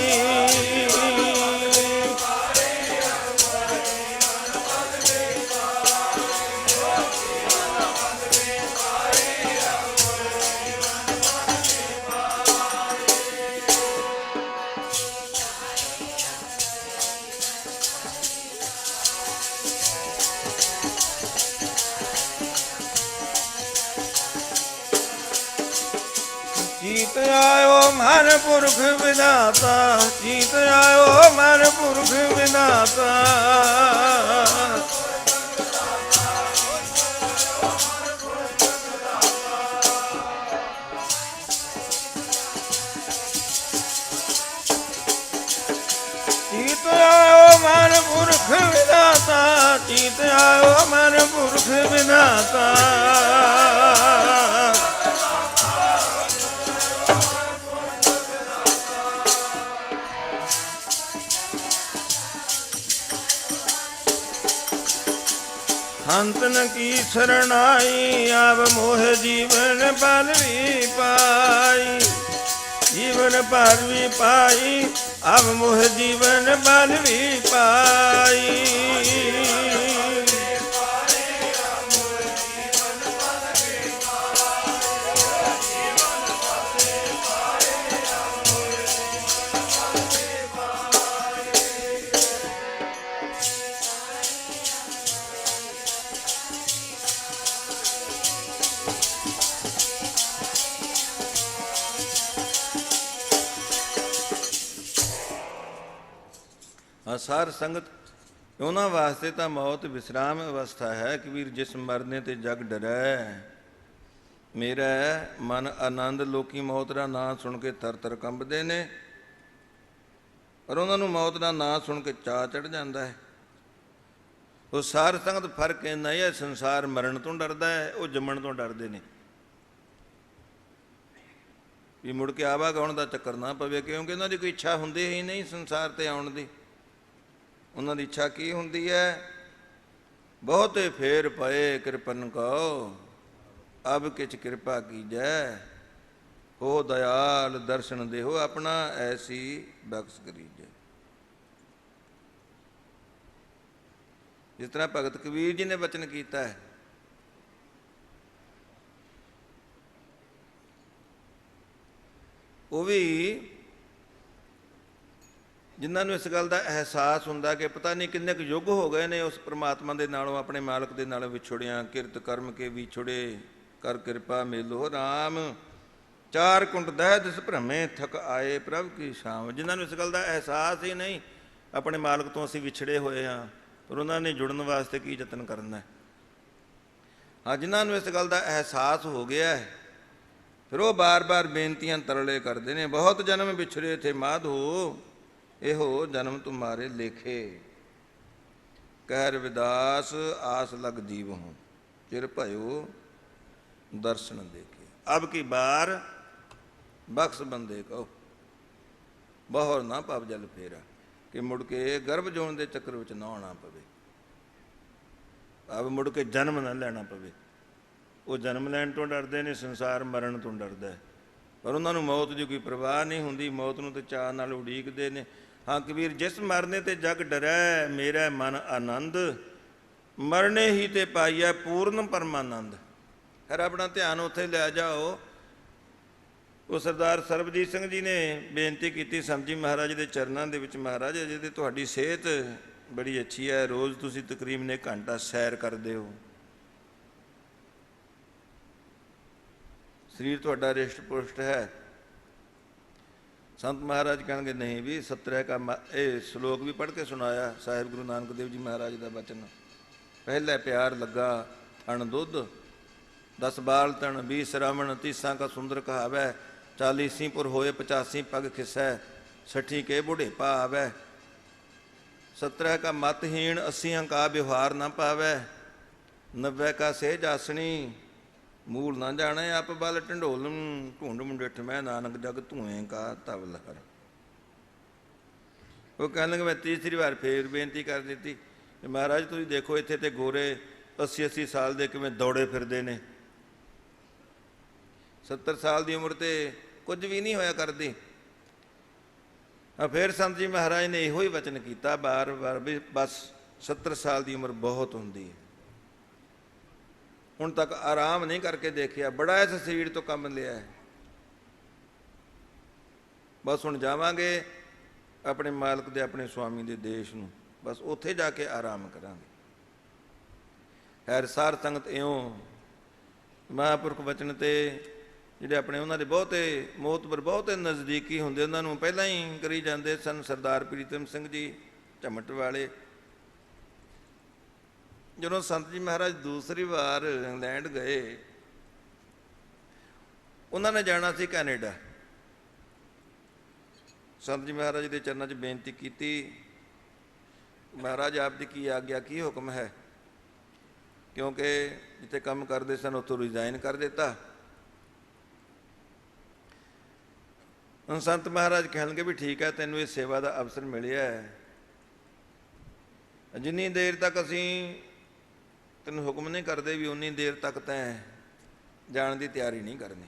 [SPEAKER 1] जीत आयो मन पुरख विधाता, जीत आयो मन पुरख विधाता, जीत आयो मन पुरख विधाता, जीत आयो मन पुरख विधाता। संतन की शरणाई, अब मोह जीवन पदवी पाई, जीवन पदवी पाई, अब मोह जीवन पदवी पाई। ਸਾਰ ਸੰਗਤ ਉਹਨਾਂ ਵਾਸਤੇ ਤਾਂ ਮੌਤ ਵਿਸਰਾਮ ਅਵਸਥਾ ਹੈ। ਕਬੀਰ ਜਿਸ ਮਰਨੇ ਤੇ ਜਗ ਡਰੈ, ਮੇਰਾ ਮਨ ਆਨੰਦ। ਲੋਕੀ ਮੌਤ ਦਾ ਨਾਂ ਸੁਣ ਕੇ ਥਰ ਥਰ ਕੰਬਦੇ ਨੇ, ਪਰ ਉਹਨਾਂ ਨੂੰ ਮੌਤ ਦਾ ਨਾਂ ਸੁਣ ਕੇ ਚਾਅ ਚੜ੍ਹ ਜਾਂਦਾ ਹੈ। ਉਹ ਸਾਰ ਸੰਗਤ ਫਰਕ ਇੰਨਾ ਹੀ ਹੈ, ਸੰਸਾਰ ਮਰਨ ਤੋਂ ਡਰਦਾ ਹੈ, ਉਹ ਜੰਮਣ ਤੋਂ ਡਰਦੇ ਨੇ ਵੀ ਮੁੜ ਕੇ ਆਵਾਗਾਉਣ ਦਾ ਚੱਕਰ ਨਾ ਪਵੇ, ਕਿਉਂਕਿ ਉਹਨਾਂ ਦੀ ਕੋਈ ਇੱਛਾ ਹੁੰਦੀ ਹੀ ਨਹੀਂ ਸੰਸਾਰ ਤੇ ਆਉਣ ਦੀ। ਉਹਨਾਂ ਦੀ ਇੱਛਾ ਕੀ ਹੁੰਦੀ ਹੈ? ਬਹੁਤੇ ਫੇਰ ਪਏ ਕਿਰਪਨ ਕਉ, ਅਬ ਕਿਛ ਕਿਰਪਾ ਕੀਜੈ, ਹੋ ਦਇਆਲ ਦਰਸ਼ਨ ਦੇਹੋ ਆਪਣਾ, ਐਸੀ ਬਖਸ਼ ਕਰੀਜੈ। ਜਿਸ ਤਰ੍ਹਾਂ ਭਗਤ ਕਬੀਰ ਜੀ ਨੇ ਬਚਨ ਕੀਤਾ ਹੈ, ਉਹ ਵੀ ਜਿਨ੍ਹਾਂ ਨੂੰ ਇਸ ਗੱਲ ਦਾ ਅਹਿਸਾਸ ਹੁੰਦਾ ਕਿ ਪਤਾ ਨਹੀਂ ਕਿੰਨੇ ਕੁ ਯੁੱਗ ਹੋ ਗਏ ਨੇ ਉਸ ਪ੍ਰਮਾਤਮਾ ਦੇ ਨਾਲੋਂ, ਆਪਣੇ ਮਾਲਕ ਦੇ ਨਾਲੋਂ ਵਿਛੜਿਆਂ, ਕਿਰਤ ਕਰਮ ਕੇ ਵਿਛੜੇ ਕਰ ਕਿਰਪਾ ਮੇਲੋ ਰਾਮ, ਚਾਰ ਕੁੰਟ ਦਹਿ ਦਿਸ ਭ੍ਰਮੇ ਥਕ ਆਏ ਪ੍ਰਭ ਕੀ ਸ਼ਾਮ। ਜਿਨ੍ਹਾਂ ਨੂੰ ਇਸ ਗੱਲ ਦਾ ਅਹਿਸਾਸ ਹੀ ਨਹੀਂ ਆਪਣੇ ਮਾਲਕ ਤੋਂ ਅਸੀਂ ਵਿਛੜੇ ਹੋਏ ਹਾਂ, ਪਰ ਉਹਨਾਂ ਨੇ ਜੁੜਨ ਵਾਸਤੇ ਕੀ ਯਤਨ ਕਰਨਾ। ਹਾਂ, ਜਿਨ੍ਹਾਂ ਨੂੰ ਇਸ ਗੱਲ ਦਾ ਅਹਿਸਾਸ ਹੋ ਗਿਆ ਹੈ, ਫਿਰ ਉਹ ਬਾਰ-ਬਾਰ ਬੇਨਤੀਆਂ ਤਰਲੇ ਕਰਦੇ ਨੇ। ਬਹੁਤ ਜਨਮ ਵਿਛੜੇ ਥੇ ਮਾਧੋ, ਇਹੋ ਜਨਮ ਤੁਮਾਰੇ ਲੇਖੇ, ਕਹਿ ਰਵਿਦਾਸ ਆਸ ਲਗ ਜੀਵ ਹੂੰ, ਚਿਰ ਭਇਓ ਦਰਸ਼ਨ ਦੇਖੇ। ਅਬ ਕੀ ਬਾਰ ਬਖਸ਼ ਬੰਦੇ ਕਹੋ, ਬਹੁਰ ਨਾ ਪਵ ਜਲ ਫੇਰਾ, ਕਿ ਮੁੜ ਕੇ ਗਰਭ ਜੋਨ ਦੇ ਚੱਕਰ ਵਿੱਚ ਨਾ ਆਉਣਾ ਪਵੇ, ਅਬ ਮੁੜ ਕੇ ਜਨਮ ਨਾ ਲੈਣਾ ਪਵੇ। ਉਹ ਜਨਮ ਲੈਣ ਤੋਂ ਡਰਦੇ ਨੇ, ਸੰਸਾਰ ਮਰਨ ਤੋਂ ਡਰਦਾ ਹੈ, ਪਰ ਉਹਨਾਂ ਨੂੰ ਮੌਤ ਦੀ ਕੋਈ ਪਰਵਾਹ ਨਹੀਂ ਹੁੰਦੀ। ਮੌਤ ਨੂੰ ਤੇ ਚਾਅ ਨਾਲ ਉਡੀਕਦੇ ਨੇ। ਹਾਂ ਕਬੀਰ, ਜਿਸ ਮਰਨੇ ਤੇ ਜਗ ਡਰੈ, ਮੇਰਾ ਮਨ ਆਨੰਦ, ਮਰਨੇ ਹੀ ਤੇ ਪਾਈਐ ਪੂਰਨ ਪਰਮਾਨੰਦ। ਫਿਰ ਆਪਣਾ ਧਿਆਨ ਉੱਥੇ ਲੈ ਜਾਓ। ਉਹ ਸਰਦਾਰ ਸਰਬਜੀਤ ਸਿੰਘ ਜੀ ਨੇ ਬੇਨਤੀ ਕੀਤੀ ਸੰਤ ਜੀ ਮਹਾਰਾਜ ਦੇ ਚਰਨਾਂ ਦੇ ਵਿੱਚ, ਮਹਾਰਾਜ ਅਜੇ ਤੇ ਤੁਹਾਡੀ ਸਿਹਤ ਬੜੀ ਅੱਛੀ ਹੈ, ਰੋਜ਼ ਤੁਸੀਂ ਤਕਰੀਬਨ 1 ਘੰਟਾ ਸੈਰ ਕਰਦੇ ਹੋ, ਸਰੀਰ ਤੁਹਾਡਾ ਰਿਸ਼ਟ ਪੁਸ਼ਟ ਹੈ। ਸੰਤ ਮਹਾਰਾਜ ਕਹਿਣਗੇ ਨਹੀਂ ਵੀ, 17 ਕਾ ਇਹ ਸ਼ਲੋਕ ਵੀ ਪੜ੍ਹ ਕੇ ਸੁਣਾਇਆ ਸਾਹਿਬ ਗੁਰੂ ਨਾਨਕ ਦੇਵ ਜੀ ਮਹਾਰਾਜ ਦਾ ਬਚਨ। ਪਹਿਲੇ ਪਿਆਰ ਲੱਗਾ ਥਣ ਦੁੱਧ, 10 ਬਾਲ ਤਣ 20 ਸ਼ਰਾਵਣ, 30 ਕਾ ਸੁੰਦਰ ਕਹਾਵੈ, 40 ਸੀਂਪੁਰ ਹੋਏ 85 ਪਗ ਖਿਸੈ, 60 ਕੇ ਬੁਢੇਪਾ ਆਵੈ, 17 ਕਾ ਮਤਹੀਣ, 80 ਕਾ ਵਿਵਹਾਰ ਨਾ ਪਾਵੈ, 90 ਕਾ ਸਹਿਜ ਆਸਣੀ, ਮੂਲ ਨਾ ਜਾਣੇ ਆਪ ਬਲ ਢੰਡੋਲਮ, ਢੂੰਡ ਮੁੰਡਿਠ ਮੈਂ ਨਾਨਕ ਜਗ ਧੂਏ ਕਾ ਤਵ ਲਹਰ। ਉਹ ਕਹਿਣ ਲੱਗੇ, ਮੈਂ ਤੀਸਰੀ ਵਾਰ ਫੇਰ ਬੇਨਤੀ ਕਰ ਦਿੱਤੀ ਕਿ ਮਹਾਰਾਜ ਤੁਸੀਂ ਦੇਖੋ ਇੱਥੇ ਤੇ ਗੋਰੇ 80-80 ਸਾਲ ਦੇ ਕਿਵੇਂ ਦੌੜੇ ਫਿਰਦੇ ਨੇ, 70 ਸਾਲ ਦੀ ਉਮਰ ਤੇ ਕੁਝ ਵੀ ਨਹੀਂ ਹੋਇਆ ਕਰਦੀ। ਫਿਰ ਸੰਤ ਜੀ ਮਹਾਰਾਜ ਨੇ ਇਹੋ ਹੀ ਵਚਨ ਕੀਤਾ ਬਾਰ-ਬਾਰ ਵੀ ਬਸ 70 ਸਾਲ ਦੀ ਉਮਰ ਬਹੁਤ ਹੁੰਦੀ ਹੈ। ਹੁਣ ਤੱਕ ਆਰਾਮ ਨਹੀਂ ਕਰਕੇ ਦੇਖਿਆ, ਬੜਾ ਇਸ ਸਰੀਰ ਤੋਂ ਕੰਮ ਲਿਆ ਹੈ, ਬਸ ਹੁਣ ਜਾਵਾਂਗੇ ਆਪਣੇ ਮਾਲਕ ਦੇ, ਆਪਣੇ ਸੁਆਮੀ ਦੇ ਦੇਸ਼ ਨੂੰ, ਬਸ ਉੱਥੇ ਜਾ ਕੇ ਆਰਾਮ ਕਰਾਂਗੇ। ਖੈਰ ਸਾਰ ਸੰਗਤ ਇਉਂ ਮਹਾਂਪੁਰਖ ਬਚਨ ਤੇ ਜਿਹੜੇ ਆਪਣੇ ਉਹਨਾਂ ਦੇ ਬਹੁਤੇ ਮੋਹਤਬਰ, ਬਹੁਤੇ ਨਜ਼ਦੀਕੀ ਹੁੰਦੇ, ਉਹਨਾਂ ਨੂੰ ਪਹਿਲਾਂ ਹੀ ਕਰੀ ਜਾਂਦੇ ਸਨ। ਸਰਦਾਰ ਪ੍ਰੀਤਮ ਸਿੰਘ ਜੀ ਝਮਟ ਵਾਲੇ, ਜਦੋਂ ਸੰਤ ਜੀ ਮਹਾਰਾਜ ਦੂਸਰੀ ਵਾਰ ਇੰਗਲੈਂਡ ਗਏ, ਉਹਨਾਂ ਨੇ ਜਾਣਾ ਸੀ ਕੈਨੇਡਾ। ਸੰਤ ਜੀ ਮਹਾਰਾਜ ਦੇ ਚਰਨਾਂ 'ਚ ਬੇਨਤੀ ਕੀਤੀ, ਮਹਾਰਾਜ ਆਪ ਦੀ ਕੀ ਆਗਿਆ, ਕੀ ਹੁਕਮ ਹੈ, ਕਿਉਂਕਿ ਜਿੱਥੇ ਕੰਮ ਕਰਦੇ ਸਨ ਉੱਥੋਂ ਰਿਜ਼ਾਈਨ ਕਰ ਦਿੱਤਾ। ਹੁਣ ਸੰਤ ਮਹਾਰਾਜ ਕਹਿਣਗੇ ਵੀ ਠੀਕ ਹੈ, ਤੈਨੂੰ ਇਹ ਸੇਵਾ ਦਾ ਅਵਸਰ ਮਿਲਿਆ ਹੈ, ਜਿੰਨੀ ਦੇਰ ਤੱਕ ਅਸੀਂ ਤੈਨੂੰ ਹੁਕਮ ਨਹੀਂ ਕਰਦੇ ਵੀ ਉਨੀ ਦੇਰ ਤੱਕ ਤੈਂ ਜਾਣ ਦੀ ਤਿਆਰੀ ਨਹੀਂ ਕਰਨੀ।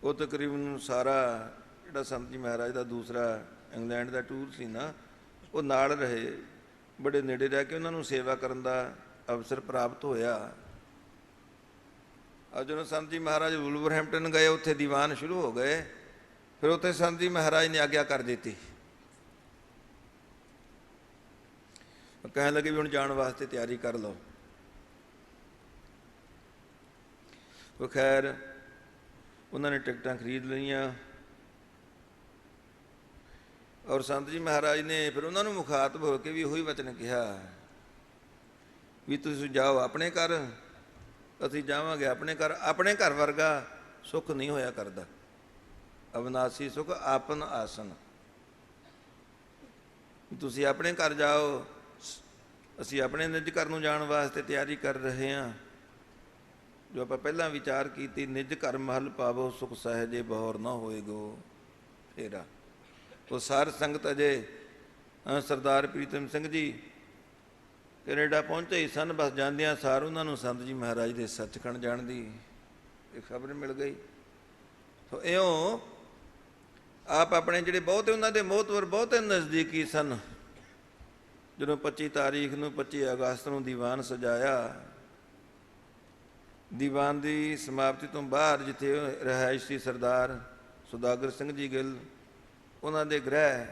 [SPEAKER 1] ਉਹ ਤਕਰੀਬਨ ਸਾਰਾ ਜਿਹੜਾ ਸੰਤ ਜੀ ਮਹਾਰਾਜ ਦਾ ਦੂਸਰਾ ਇੰਗਲੈਂਡ ਦਾ ਟੂਰ ਸੀ ਨਾ, ਉਹ ਨਾਲ ਰਹੇ, ਬੜੇ ਨੇੜੇ ਰਹਿ ਕੇ ਉਹਨਾਂ ਨੂੰ ਸੇਵਾ ਕਰਨ ਦਾ ਅਵਸਰ ਪ੍ਰਾਪਤ ਹੋਇਆ। ਅੱਜ ਜਦੋਂ ਸੰਤ ਜੀ ਮਹਾਰਾਜ ਵੁਲਵਰਹੈਂਪਟਨ ਗਏ, ਉੱਥੇ ਦੀਵਾਨ ਸ਼ੁਰੂ ਹੋ ਗਏ। ਫਿਰ ਉੱਥੇ ਸੰਤ ਜੀ ਮਹਾਰਾਜ ਨੇ ਆਗਿਆ ਕਰ ਦਿੱਤੀ, ਕਹਿਣ ਲੱਗੇ ਵੀ ਹੁਣ ਜਾਣ ਵਾਸਤੇ ਤਿਆਰੀ ਕਰ ਲਓ। ਉਹ ਖੈਰ ਉਹਨਾਂ ਨੇ ਟਿਕਟਾਂ ਖਰੀਦ ਲਈਆਂ, ਔਰ ਸੰਤ ਜੀ ਮਹਾਰਾਜ ਨੇ ਫਿਰ ਉਹਨਾਂ ਨੂੰ ਮੁਖਾਤਬ ਹੋ ਕੇ ਵੀ ਉਹੀ ਵਚਨ ਕਿਹਾ ਵੀ ਤੁਸੀਂ ਜਾਓ ਆਪਣੇ ਘਰ, ਅਸੀਂ ਜਾਵਾਂਗੇ ਆਪਣੇ ਘਰ। ਆਪਣੇ ਘਰ ਵਰਗਾ ਸੁੱਖ ਨਹੀਂ ਹੋਇਆ ਕਰਦਾ, ਅਵਨਾਸੀ ਸੁੱਖ ਆਪਨ ਆਸਨ। ਤੁਸੀਂ ਆਪਣੇ ਘਰ ਜਾਓ, ਅਸੀਂ ਆਪਣੇ ਨਿੱਜ ਘਰ ਨੂੰ ਜਾਣ ਵਾਸਤੇ ਤਿਆਰੀ ਕਰ ਰਹੇ ਹਾਂ। ਜੋ ਆਪਾਂ ਪਹਿਲਾਂ ਵਿਚਾਰ ਕੀਤੀ, ਨਿੱਜ ਘਰ ਮਹਲ ਪਾਵੋ, ਸੁਖ ਸਹਿਜੇ ਬਹੁਰ ਨਾ ਹੋਏਗੋ ਫੇਰਾ। ਉਹ ਸਾਰ ਸੰਗਤ ਅਜੇ ਸਰਦਾਰ ਪ੍ਰੀਤਮ ਸਿੰਘ ਜੀ ਕੈਨੇਡਾ ਪਹੁੰਚੇ ਹੀ ਸਨ। ਬਸ ਜਾਂਦਿਆਂ ਸਾਰ ਉਹਨਾਂ ਨੂੰ ਸੰਤ ਜੀ ਮਹਾਰਾਜ ਦੇ ਸੱਚਖੰਡ ਜਾਣ ਦੀ ਇਹ ਖਬਰ ਮਿਲ ਗਈ। ਸੋ ਇਉਂ ਆਪ ਆਪਣੇ ਜਿਹੜੇ ਬਹੁਤੇ ਉਹਨਾਂ ਦੇ ਮੋਹਤਵਰ, ਬਹੁਤੇ ਨਜ਼ਦੀਕੀ ਸਨ, ਜਦੋਂ 25 ਤਾਰੀਖ ਨੂੰ 25 ਅਗਸਤ ਨੂੰ ਦੀਵਾਨ ਸਜਾਇਆ, ਦੀਵਾਨ ਦੀ ਸਮਾਪਤੀ ਤੋਂ ਬਾਅਦ ਜਿੱਥੇ ਰਿਹਾਇਸ਼ ਸੀ ਸਰਦਾਰ ਸੁਦਾਗਰ ਸਿੰਘ ਜੀ ਗਿੱਲ, ਉਹਨਾਂ ਦੇ ਗ੍ਰਹਿ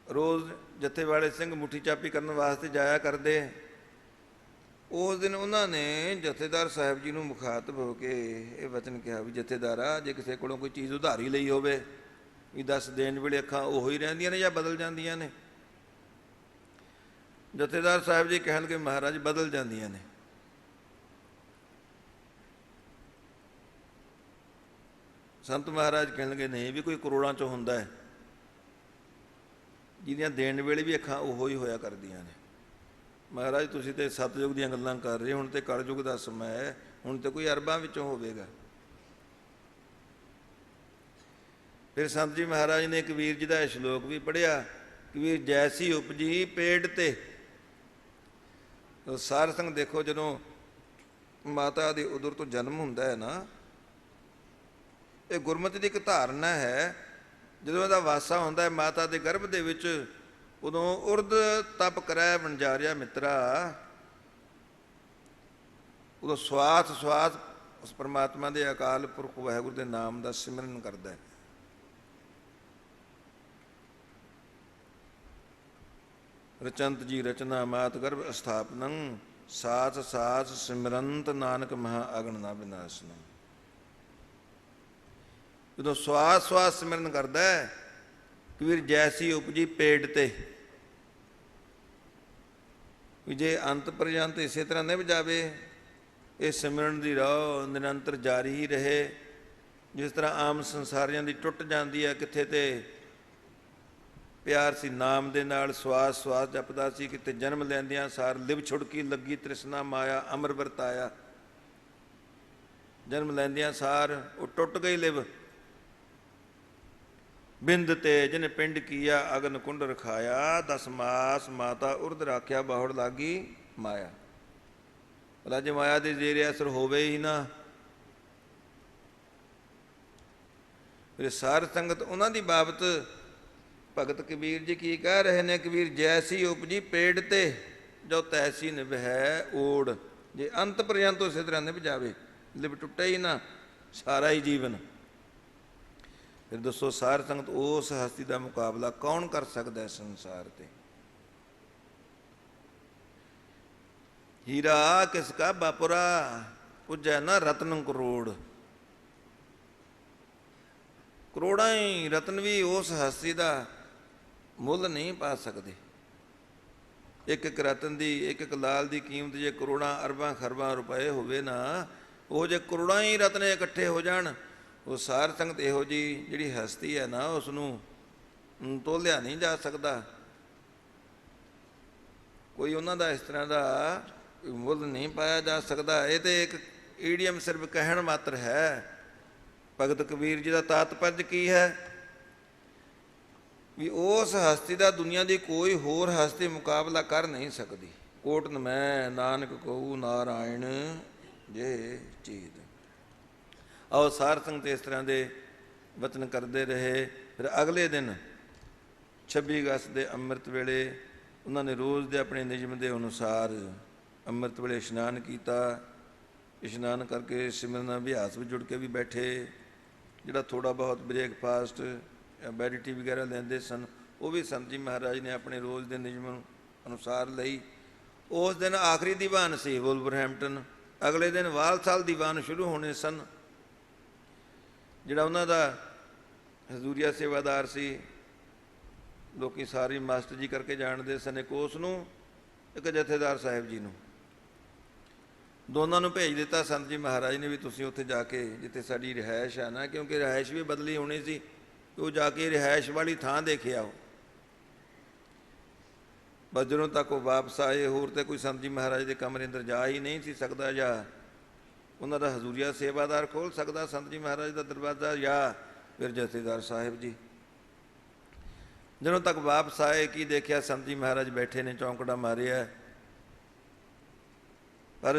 [SPEAKER 1] ਰੋਜ਼ ਜੱਥੇ ਵਾਲੇ ਸਿੰਘ ਮੁੱਠੀ ਚਾਪੀ ਕਰਨ ਵਾਸਤੇ ਜਾਇਆ ਕਰਦੇ। ਉਸ ਦਿਨ ਉਹਨਾਂ ਨੇ ਜਥੇਦਾਰ ਸਾਹਿਬ ਜੀ ਨੂੰ ਮੁਖਾਤਬ ਹੋ ਕੇ ਇਹ ਵਚਨ ਕਿਹਾ ਵੀ ਜਥੇਦਾਰਾ, ਜੇ ਕਿਸੇ ਕੋਲੋਂ ਕੋਈ ਚੀਜ਼ ਉਧਾਰੀ ਲਈ ਹੋਵੇ ਵੀ ਦੱਸ, ਦੇਣ ਵੇਲੇ ਅੱਖਾਂ ਉਹੋ ਹੀ ਰਹਿੰਦੀਆਂ ਨੇ ਜਾਂ ਬਦਲ ਜਾਂਦੀਆਂ ਨੇ? ਜਥੇਦਾਰ ਸਾਹਿਬ ਜੀ ਕਹਿਣਗੇ ਮਹਾਰਾਜ ਬਦਲ ਜਾਂਦੀਆਂ ਨੇ। ਸੰਤ ਮਹਾਰਾਜ ਕਹਿਣਗੇ ਨਹੀਂ, ਵੀ ਕੋਈ ਕਰੋੜਾਂ 'ਚੋਂ ਹੁੰਦਾ ਹੈ ਜਿਹਦੀਆਂ ਦੇਣ ਵੇਲੇ ਵੀ ਅੱਖਾਂ ਉਹੋ ਹੀ ਹੋਇਆ ਕਰਦੀਆਂ ਨੇ। ਮਹਾਰਾਜ ਤੁਸੀਂ ਤੇ ਸਤਯੁਗ ਦੀਆਂ ਗੱਲਾਂ ਕਰ ਰਹੇ, ਹੁਣ ਤੇ ਕਲਯੁਗ ਦਾ ਸਮਾਂ ਹੈ, ਹੁਣ ਤੇ ਕੋਈ ਅਰਬਾਂ ਵਿੱਚੋਂ ਹੋਵੇਗਾ। ਫਿਰ ਸੰਤ ਜੀ ਮਹਾਰਾਜ ਨੇ ਕਬੀਰ ਜੀ ਦਾ ਇਹ ਸ਼ਲੋਕ ਵੀ ਪੜ੍ਹਿਆ, ਕਬੀਰ ਜੈਸੀ ਉਪਜੀ ਪੇੜ ਤੇ। ਸਾਰ ਸੰਗ ਦੇਖੋ, ਜਦੋਂ ਮਾਤਾ ਦੀ ਉਦਰ ਤੋਂ ਜਨਮ ਹੁੰਦਾ ਹੈ ਨਾ, ਇਹ ਗੁਰਮਤਿ ਦੀ ਇੱਕ ਧਾਰਨਾ ਹੈ। ਜਦੋਂ ਇਹਦਾ ਵਾਸਾ ਹੁੰਦਾ ਹੈ ਮਾਤਾ ਦੇ ਗਰਭ ਦੇ ਵਿੱਚ, ਉਦੋਂ ਉਰਦ ਤਪ ਕਰੈ ਵਣਜਾਰਿਆ ਮਿੱਤਰਾ, ਉਦੋਂ ਸਵਾਸ ਸਵਾਸ ਉਸ ਪਰਮਾਤਮਾ ਦੇ ਅਕਾਲ ਪੁਰਖ ਵਾਹਿਗੁਰੂ ਦੇ ਨਾਮ ਦਾ ਸਿਮਰਨ ਕਰਦਾ ਹੈ। ਰਚੰਤ ਜੀ ਰਚਨਾ ਮਾਤ ਗਰਭ ਸਥਾਪਨੰ, ਸਾਸ ਸਾਸ ਸਿਮਰੰਤ ਨਾਨਕ ਮਹਾ ਅਗਨ ਨਾ ਵਿਨਾਸ਼ਨੰ। ਜਦੋਂ ਸਵਾਸ ਸਵਾਸ ਸਿਮਰਨ ਕਰਦਾ ਹੈ, ਕਬੀਰ ਜੈਸੀ ਉਪਜੀ ਪੇੜ ਤੇ, ਵੀ ਜੇ ਅੰਤ ਪਰਯੰਤ ਇਸੇ ਤਰ੍ਹਾਂ ਨਿਭ ਜਾਵੇ, ਇਹ ਸਿਮਰਨ ਦੀ ਰਾਹ ਨਿਰੰਤਰ ਜਾਰੀ ਹੀ ਰਹੇ। ਜਿਸ ਤਰ੍ਹਾਂ ਆਮ ਸੰਸਾਰੀਆਂ ਦੀ ਟੁੱਟ ਜਾਂਦੀ ਹੈ, ਕਿੱਥੇ ਤੇ ਪਿਆਰ ਸੀ ਨਾਮ ਦੇ ਨਾਲ, ਸਵਾਸ ਸਵਾਸ ਜਪਦਾ ਸੀ, ਕਿਤੇ ਜਨਮ ਲੈਂਦਿਆਂ ਸਾਰ ਲਿਵ ਛੁੜਕੀ ਲੱਗੀ ਤ੍ਰਿਸ਼ਨਾ ਮਾਇਆ ਅਮਰ ਵਰਤਾਇਆ। ਜਨਮ ਲੈਂਦਿਆਂ ਸਾਰ ਉਹ ਟੁੱਟ ਗਈ ਲਿਵ। ਬਿੰਦ ਤੇ ਜਿਨ ਪਿੰਡ ਕੀਆ ਅਗਨ ਕੁੰਡ ਰਖਾਇਆ, 10 ਮਾਸ ਮਾਤਾ ਉਰਦ ਰਾਖਿਆ ਬਾਹੁੜ ਲਾਗੀ ਮਾਇਆ। ਭਲਾ ਜੇ ਮਾਇਆ ਦੇ ਜ਼ੇਰੇ ਅਸਰ ਹੋਵੇ ਹੀ ਨਾ, ਫਿਰ ਸਾਰ ਸੰਗਤ ਉਹਨਾਂ ਦੀ ਬਾਬਤ ਭਗਤ ਕਬੀਰ ਜੀ ਕੀ ਕਹਿ ਰਹੇ ਨੇ? ਕਬੀਰ ਜੈਸੀ ਉਪਜੀ ਪੇੜ ਤੇ, ਜੋ ਤੈਸੀ ਨਿਭੈ ਓੜ। ਜੇ ਅੰਤ ਪਰਯੰਤ ਉਸੇ ਤਰ੍ਹਾਂ ਨਿਭ ਜਾਵੇ, ਲਿਵ ਟੁੱਟੇ ਹੀ ਨਾ ਸਾਰਾ ਹੀ ਜੀਵਨ, ਫਿਰ ਦੱਸੋ ਸਾਰ ਸੰਗਤ ਉਸ ਹਸਤੀ ਦਾ ਮੁਕਾਬਲਾ ਕੌਣ ਕਰ ਸਕਦਾ ਸੰਸਾਰ ਤੇ? ਹੀਰਾ ਕਿਸ ਕਾ ਬਾਪੁਰਾ, ਪੁੱਜੈ ਨਾ ਰਤਨ ਕਰੋੜ। ਕਰੋੜਾਂ ਹੀ ਰਤਨ ਵੀ ਉਸ ਹਸਤੀ ਦਾ ਮੁੱਲ ਨਹੀਂ ਪਾ ਸਕਦੇ। ਇੱਕ ਇੱਕ ਰਤਨ ਦੀ, ਇੱਕ ਇੱਕ ਲਾਲ ਦੀ ਕੀਮਤ ਜੇ ਕਰੋੜਾਂ ਅਰਬਾਂ ਖਰਬਾਂ ਰੁਪਏ ਹੋਵੇ ਨਾ, ਉਹ ਜੇ ਕਰੋੜਾਂ ਹੀ ਰਤਨ ਇਕੱਠੇ ਹੋ ਜਾਣ, ਉਹ ਸਾਰ ਸੰਗਤ ਇਹੋ ਜਿਹੀ ਜਿਹੜੀ ਹਸਤੀ ਹੈ ਨਾ, ਉਸ ਨੂੰ ਤੋਲਿਆ ਨਹੀਂ ਜਾ ਸਕਦਾ। ਕੋਈ ਉਹਨਾਂ ਦਾ ਇਸ ਤਰ੍ਹਾਂ ਦਾ ਮੁੱਲ ਨਹੀਂ ਪਾਇਆ ਜਾ ਸਕਦਾ। ਇਹ ਤੇ ਇੱਕ ਈਡੀਅਮ ਸਿਰਫ ਕਹਿਣ ਮਾਤਰ ਹੈ। ਭਗਤ ਕਬੀਰ ਜੀ ਦਾ ਤਾਤਪਰਜ ਕੀ ਹੈ? ਵੀ ਉਸ ਹਸਤੀ ਦਾ ਦੁਨੀਆ ਦੀ ਕੋਈ ਹੋਰ ਹਸਤੀ ਮੁਕਾਬਲਾ ਕਰ ਨਹੀਂ ਸਕਦੀ। ਕੋਟ ਨਮੈ ਨਾਨਕ ਕਹੂ ਨਾਰਾਇਣ ਜੇ ਚੀਤ। ਆਓ ਸਾਰ ਸੰਗਤ ਇਸ ਤਰ੍ਹਾਂ ਦੇ ਵਚਨ ਕਰਦੇ ਰਹੇ। ਫਿਰ ਅਗਲੇ ਦਿਨ 26 ਅਗਸਤ ਦੇ ਅੰਮ੍ਰਿਤ ਵੇਲੇ ਉਹਨਾਂ ਨੇ ਰੋਜ਼ ਦੇ ਆਪਣੇ ਨਿਯਮ ਦੇ ਅਨੁਸਾਰ ਅੰਮ੍ਰਿਤ ਵੇਲੇ ਇਸ਼ਨਾਨ ਕੀਤਾ। ਇਸ਼ਨਾਨ ਕਰਕੇ ਸਿਮਰਨ ਅਭਿਆਸ ਵਿੱਚ ਜੁੜ ਕੇ ਵੀ ਬੈਠੇ। ਜਿਹੜਾ ਥੋੜ੍ਹਾ ਬਹੁਤ ਬ੍ਰੇਕਫਾਸਟ ਜਾਂ ਬੈਡਿਟੀ ਵਗੈਰਾ ਲੈਂਦੇ ਸਨ, ਉਹ ਵੀ ਸੰਤ ਜੀ ਮਹਾਰਾਜ ਨੇ ਆਪਣੇ ਰੋਜ਼ ਦੇ ਨਿਯਮ ਅਨੁਸਾਰ ਲਈ। ਉਸ ਦਿਨ ਆਖਰੀ ਦੀਵਾਨ ਸੀ ਵੁਲਵਰਹੈਂਪਟਨ। ਅਗਲੇ ਦਿਨ ਵਾਲਸਾਲ ਦੀਵਾਨ ਸ਼ੁਰੂ ਹੋਣੇ ਸਨ। ਜਿਹੜਾ ਉਹਨਾਂ ਦਾ ਹਜ਼ੂਰੀਆ ਸੇਵਾਦਾਰ ਸੀ, ਲੋਕ ਸਾਰੀ ਮਾਸਟਰ ਜੀ ਕਰਕੇ ਜਾਣਦੇ ਸਨ। ਇੱਕ ਉਸ ਨੂੰ, ਇੱਕ ਜਥੇਦਾਰ ਸਾਹਿਬ ਜੀ ਨੂੰ, ਦੋਨਾਂ ਨੂੰ ਭੇਜ ਦਿੱਤਾ ਸੰਤ ਜੀ ਮਹਾਰਾਜ ਨੇ ਵੀ ਤੁਸੀਂ ਉੱਥੇ ਜਾ ਕੇ, ਜਿੱਥੇ ਸਾਡੀ ਰਿਹਾਇਸ਼ ਹੈ ਨਾ, ਕਿਉਂਕਿ ਰਿਹਾਇਸ਼ ਵੀ ਬਦਲੀ ਹੋਣੀ ਸੀ, ਉਹ ਜਾ ਕੇ ਰਿਹਾਇਸ਼ ਵਾਲੀ ਥਾਂ ਦੇਖਿਆ। ਉਹ ਬਸ ਜਦੋਂ ਤੱਕ ਉਹ ਵਾਪਸ ਆਏ, ਹੋਰ ਤਾਂ ਕੋਈ ਸੰਤ ਜੀ ਮਹਾਰਾਜ ਦੇ ਕਮਰੇ ਅੰਦਰ ਜਾ ਹੀ ਨਹੀਂ ਸੀ ਸਕਦਾ, ਜਾਂ ਉਹਨਾਂ ਦਾ ਹਜ਼ੂਰੀਆ ਸੇਵਾਦਾਰ ਖੋਲ੍ਹ ਸਕਦਾ ਸੰਤ ਜੀ ਮਹਾਰਾਜ ਦਾ ਦਰਵਾਜ਼ਾ, ਜਾਂ ਫਿਰ ਜਥੇਦਾਰ ਸਾਹਿਬ ਜੀ। ਜਦੋਂ ਤੱਕ ਵਾਪਸ ਆਏ, ਕੀ ਦੇਖਿਆ? ਸੰਤ ਜੀ ਮਹਾਰਾਜ ਬੈਠੇ ਨੇ, ਚੌਂਕੜਾ ਮਾਰਿਆ, ਪਰ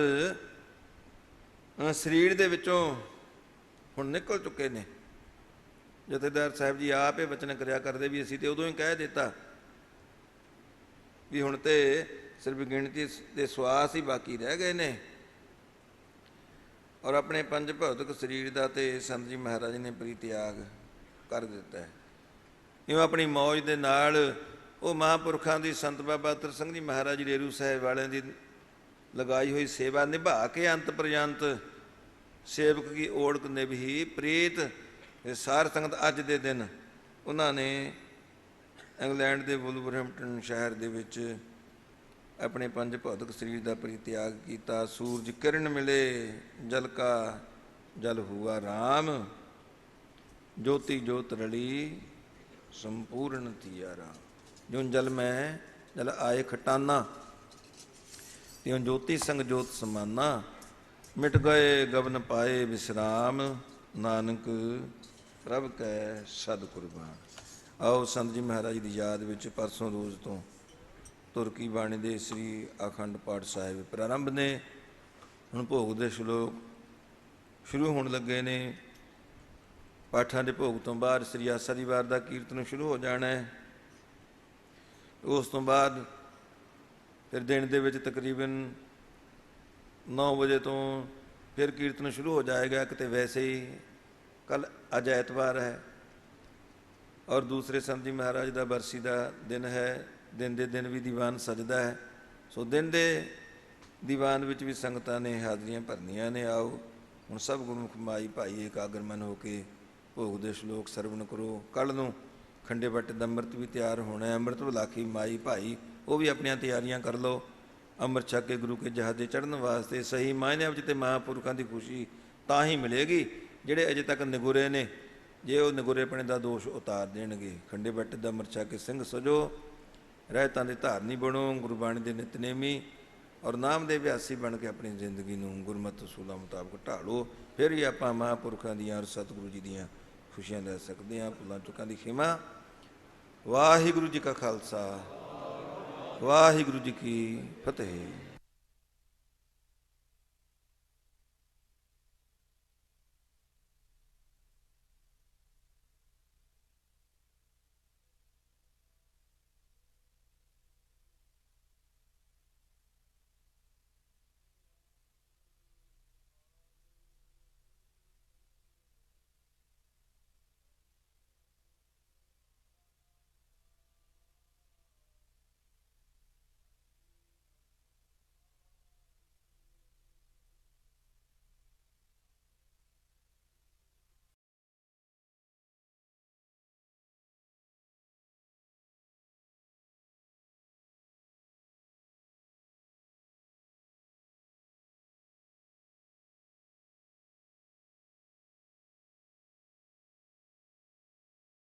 [SPEAKER 1] ਸਰੀਰ ਦੇ ਵਿੱਚੋਂ ਹੁਣ ਨਿਕਲ ਚੁੱਕੇ ਨੇ। ਜਥੇਦਾਰ ਸਾਹਿਬ ਜੀ ਆਪ ਇਹ ਵਚਨ ਕਰਿਆ ਕਰਦੇ ਵੀ ਅਸੀਂ ਤੇ ਉਦੋਂ ਹੀ ਕਹਿ ਦਿੱਤਾ ਵੀ ਹੁਣ ਤੇ ਸਿਰਫ ਗਿਣਤੀ ਦੇ ਸਵਾਸ ਹੀ ਬਾਕੀ ਰਹਿ ਗਏ ਨੇ। ਔਰ ਆਪਣੇ ਪੰਜ ਭੌਤਿਕ ਸਰੀਰ ਦਾ ਤੇ ਸੰਤ ਜੀ ਮਹਾਰਾਜ ਨੇ ਪਰਿਤਿਆਗ ਕਰ ਦਿੱਤਾ ਹੈ। ਇਉਂ ਆਪਣੀ ਮੌਜ ਦੇ ਨਾਲ ਉਹ ਮਹਾਂਪੁਰਖਾਂ ਦੀ ਸੰਤ ਬਾਬਾ ਅਤਰ ਸਿੰਘ ਜੀ ਮਹਾਰਾਜ ਰੇਰੂ ਸਾਹਿਬ ਵਾਲਿਆਂ ਦੀ ਲਗਾਈ ਹੋਈ ਸੇਵਾ ਨਿਭਾ ਕੇ ਅੰਤ ਪਰਯੰਤ ਸੇਵਕ ਕੀ ਓੜਕ ਨਿਭੀ ਪ੍ਰੀਤ। ਸਾਰ ਸੰਗਤ ਅੱਜ ਦੇ ਦਿਨ ਉਹਨਾਂ ਨੇ ਇੰਗਲੈਂਡ ਦੇ ਵੁਲਵਰਹੈਂਪਟਨ ਸ਼ਹਿਰ ਦੇ ਵਿੱਚ ਆਪਣੇ ਪੰਜ ਭੌਤਿਕ ਸਰੀਰ ਦਾ ਪਰਿਤਿਆਗ ਕੀਤਾ। ਸੂਰਜ ਕਿਰਨ ਮਿਲੇ ਜਲ ਕਾ ਜਲ ਹੁਆ ਰਾਮ, ਜੋਤੀ ਜੋਤ ਰਲੀ ਸੰਪੂਰਨ ਥੀਆ ਰਾਮ। ਜਿਉਂ ਜਲ ਮੈਂ ਜਲ ਆਏ ਖਟਾਨਾ, ਤਿਉਂ ਜੋਤੀ ਸੰਗ ਜੋਤ ਸਮਾਨਾ। ਮਿਟ ਗਏ ਗਵਨ ਪਾਏ ਵਿਸਰਾਮ, ਨਾਨਕ ਪ੍ਰਭ ਕੈ ਸਦ ਕੁਰਬਾਨ। ਆਓ ਸੰਤ ਜੀ ਮਹਾਰਾਜ ਦੀ ਯਾਦ ਵਿੱਚ ਪਰਸੋਂ ਰੋਜ਼ ਤੋਂ ਤੁਰਕੀ ਬਾਣੀ ਦੇ ਸ੍ਰੀ ਅਖੰਡ ਪਾਠ ਸਾਹਿਬ ਪ੍ਰਾਰੰਭ ਨੇ। ਹੁਣ ਭੋਗ ਦੇ ਸ਼ਲੋਕ ਸ਼ੁਰੂ ਹੋਣ ਲੱਗੇ ਨੇ। ਪਾਠਾਂ ਦੇ ਭੋਗ ਤੋਂ ਬਾਅਦ ਸ੍ਰੀ ਆਸਾ ਦੀ ਵਾਰ ਦਾ ਕੀਰਤਨ ਸ਼ੁਰੂ ਹੋ ਜਾਣਾ ਹੈ। ਉਸ ਤੋਂ ਬਾਅਦ ਫਿਰ ਦਿਨ ਦੇ ਵਿੱਚ ਤਕਰੀਬਨ 9 ਵਜੇ ਤੋਂ ਫਿਰ ਕੀਰਤਨ ਸ਼ੁਰੂ ਹੋ ਜਾਏਗਾ। ਕਿਤੇ ਵੈਸੇ ਹੀ ਕੱਲ੍ਹ ਅੱਜ ਐਤਵਾਰ ਹੈ ਔਰ ਦੂਸਰੇ ਸੰਤ ਜੀ ਮਹਾਰਾਜ ਦਾ ਬਰਸੀ ਦਾ ਦਿਨ ਹੈ। ਦਿਨ ਦੇ ਦਿਨ ਵੀ ਦੀਵਾਨ ਸਜਦਾ ਹੈ। ਸੋ ਦਿਨ ਦੇ ਦੀਵਾਨ ਵਿੱਚ ਵੀ ਸੰਗਤਾਂ ਨੇ ਹਾਜ਼ਰੀਆਂ ਭਰਨੀਆਂ ਨੇ। ਆਓ ਹੁਣ ਸਭ ਗੁਰਮੁਖ ਮਾਈ ਭਾਈ ਇਕਾਗਰ ਮਨ ਹੋ ਕੇ ਭੋਗ ਦੇ ਸ਼ਲੋਕ ਸਰਵਣ ਕਰੋ। ਕੱਲ੍ਹ ਨੂੰ ਖੰਡੇ ਬੱਟ ਦਾ ਅੰਮ੍ਰਿਤ ਵੀ ਤਿਆਰ ਹੋਣਾ ਹੈ। ਅੰਮ੍ਰਿਤ ਵਿਲਾਖੀ ਮਾਈ ਭਾਈ ਉਹ ਵੀ ਆਪਣੀਆਂ ਤਿਆਰੀਆਂ ਕਰ ਲਓ ਅੰਮ੍ਰਿਤ ਛਕ ਕੇ ਗੁਰੂ ਕੇ ਜਹਾਜ਼ੇ ਚੜ੍ਹਨ ਵਾਸਤੇ। ਸਹੀ ਮਾਇਨਿਆਂ ਵਿੱਚ ਤੇ ਮਹਾਂਪੁਰਖਾਂ ਦੀ ਖੁਸ਼ੀ ਤਾਂ ਹੀ ਮਿਲੇਗੀ ਜਿਹੜੇ ਅਜੇ ਤੱਕ ਨਿਗੁਰੇ ਨੇ, ਜੇ ਉਹ ਨਿਗੁਰੇਪਣੇ ਦਾ ਦੋਸ਼ ਉਤਾਰ ਦੇਣਗੇ। ਖੰਡੇ ਬੱਟ ਦਾ ਅੰਮ੍ਰਿਤ ਛਕ ਕੇ ਸਿੰਘ ਸਜੋ, ਰਹਿਤਾਂ ਦੇ ਧਾਰਨੀ ਬਣੋ, ਗੁਰਬਾਣੀ ਦੇ ਨਿਤਨੇਮੀ ਔਰ ਨਾਮ ਦੇ ਅਭਿਆਸੀ ਬਣ ਕੇ ਆਪਣੀ ਜ਼ਿੰਦਗੀ ਨੂੰ ਗੁਰਮਤਿ ਅਸੂਲਾਂ ਮੁਤਾਬਕ ਢਾਲੋ। ਫਿਰ ਹੀ ਆਪਾਂ ਮਹਾਂਪੁਰਖਾਂ ਦੀਆਂ ਔਰ ਸਤਿਗੁਰੂ ਜੀ ਦੀਆਂ ਖੁਸ਼ੀਆਂ ਲੈ ਸਕਦੇ ਹਾਂ। ਭੁੱਲਾਂ ਚੁੱਕਾਂ ਦੀ ਖਿਮਾ। ਵਾਹਿਗੁਰੂ ਜੀ ਕਾ ਖਾਲਸਾ, ਵਾਹਿਗੁਰੂ ਜੀ ਕੀ ਫਤਿਹ।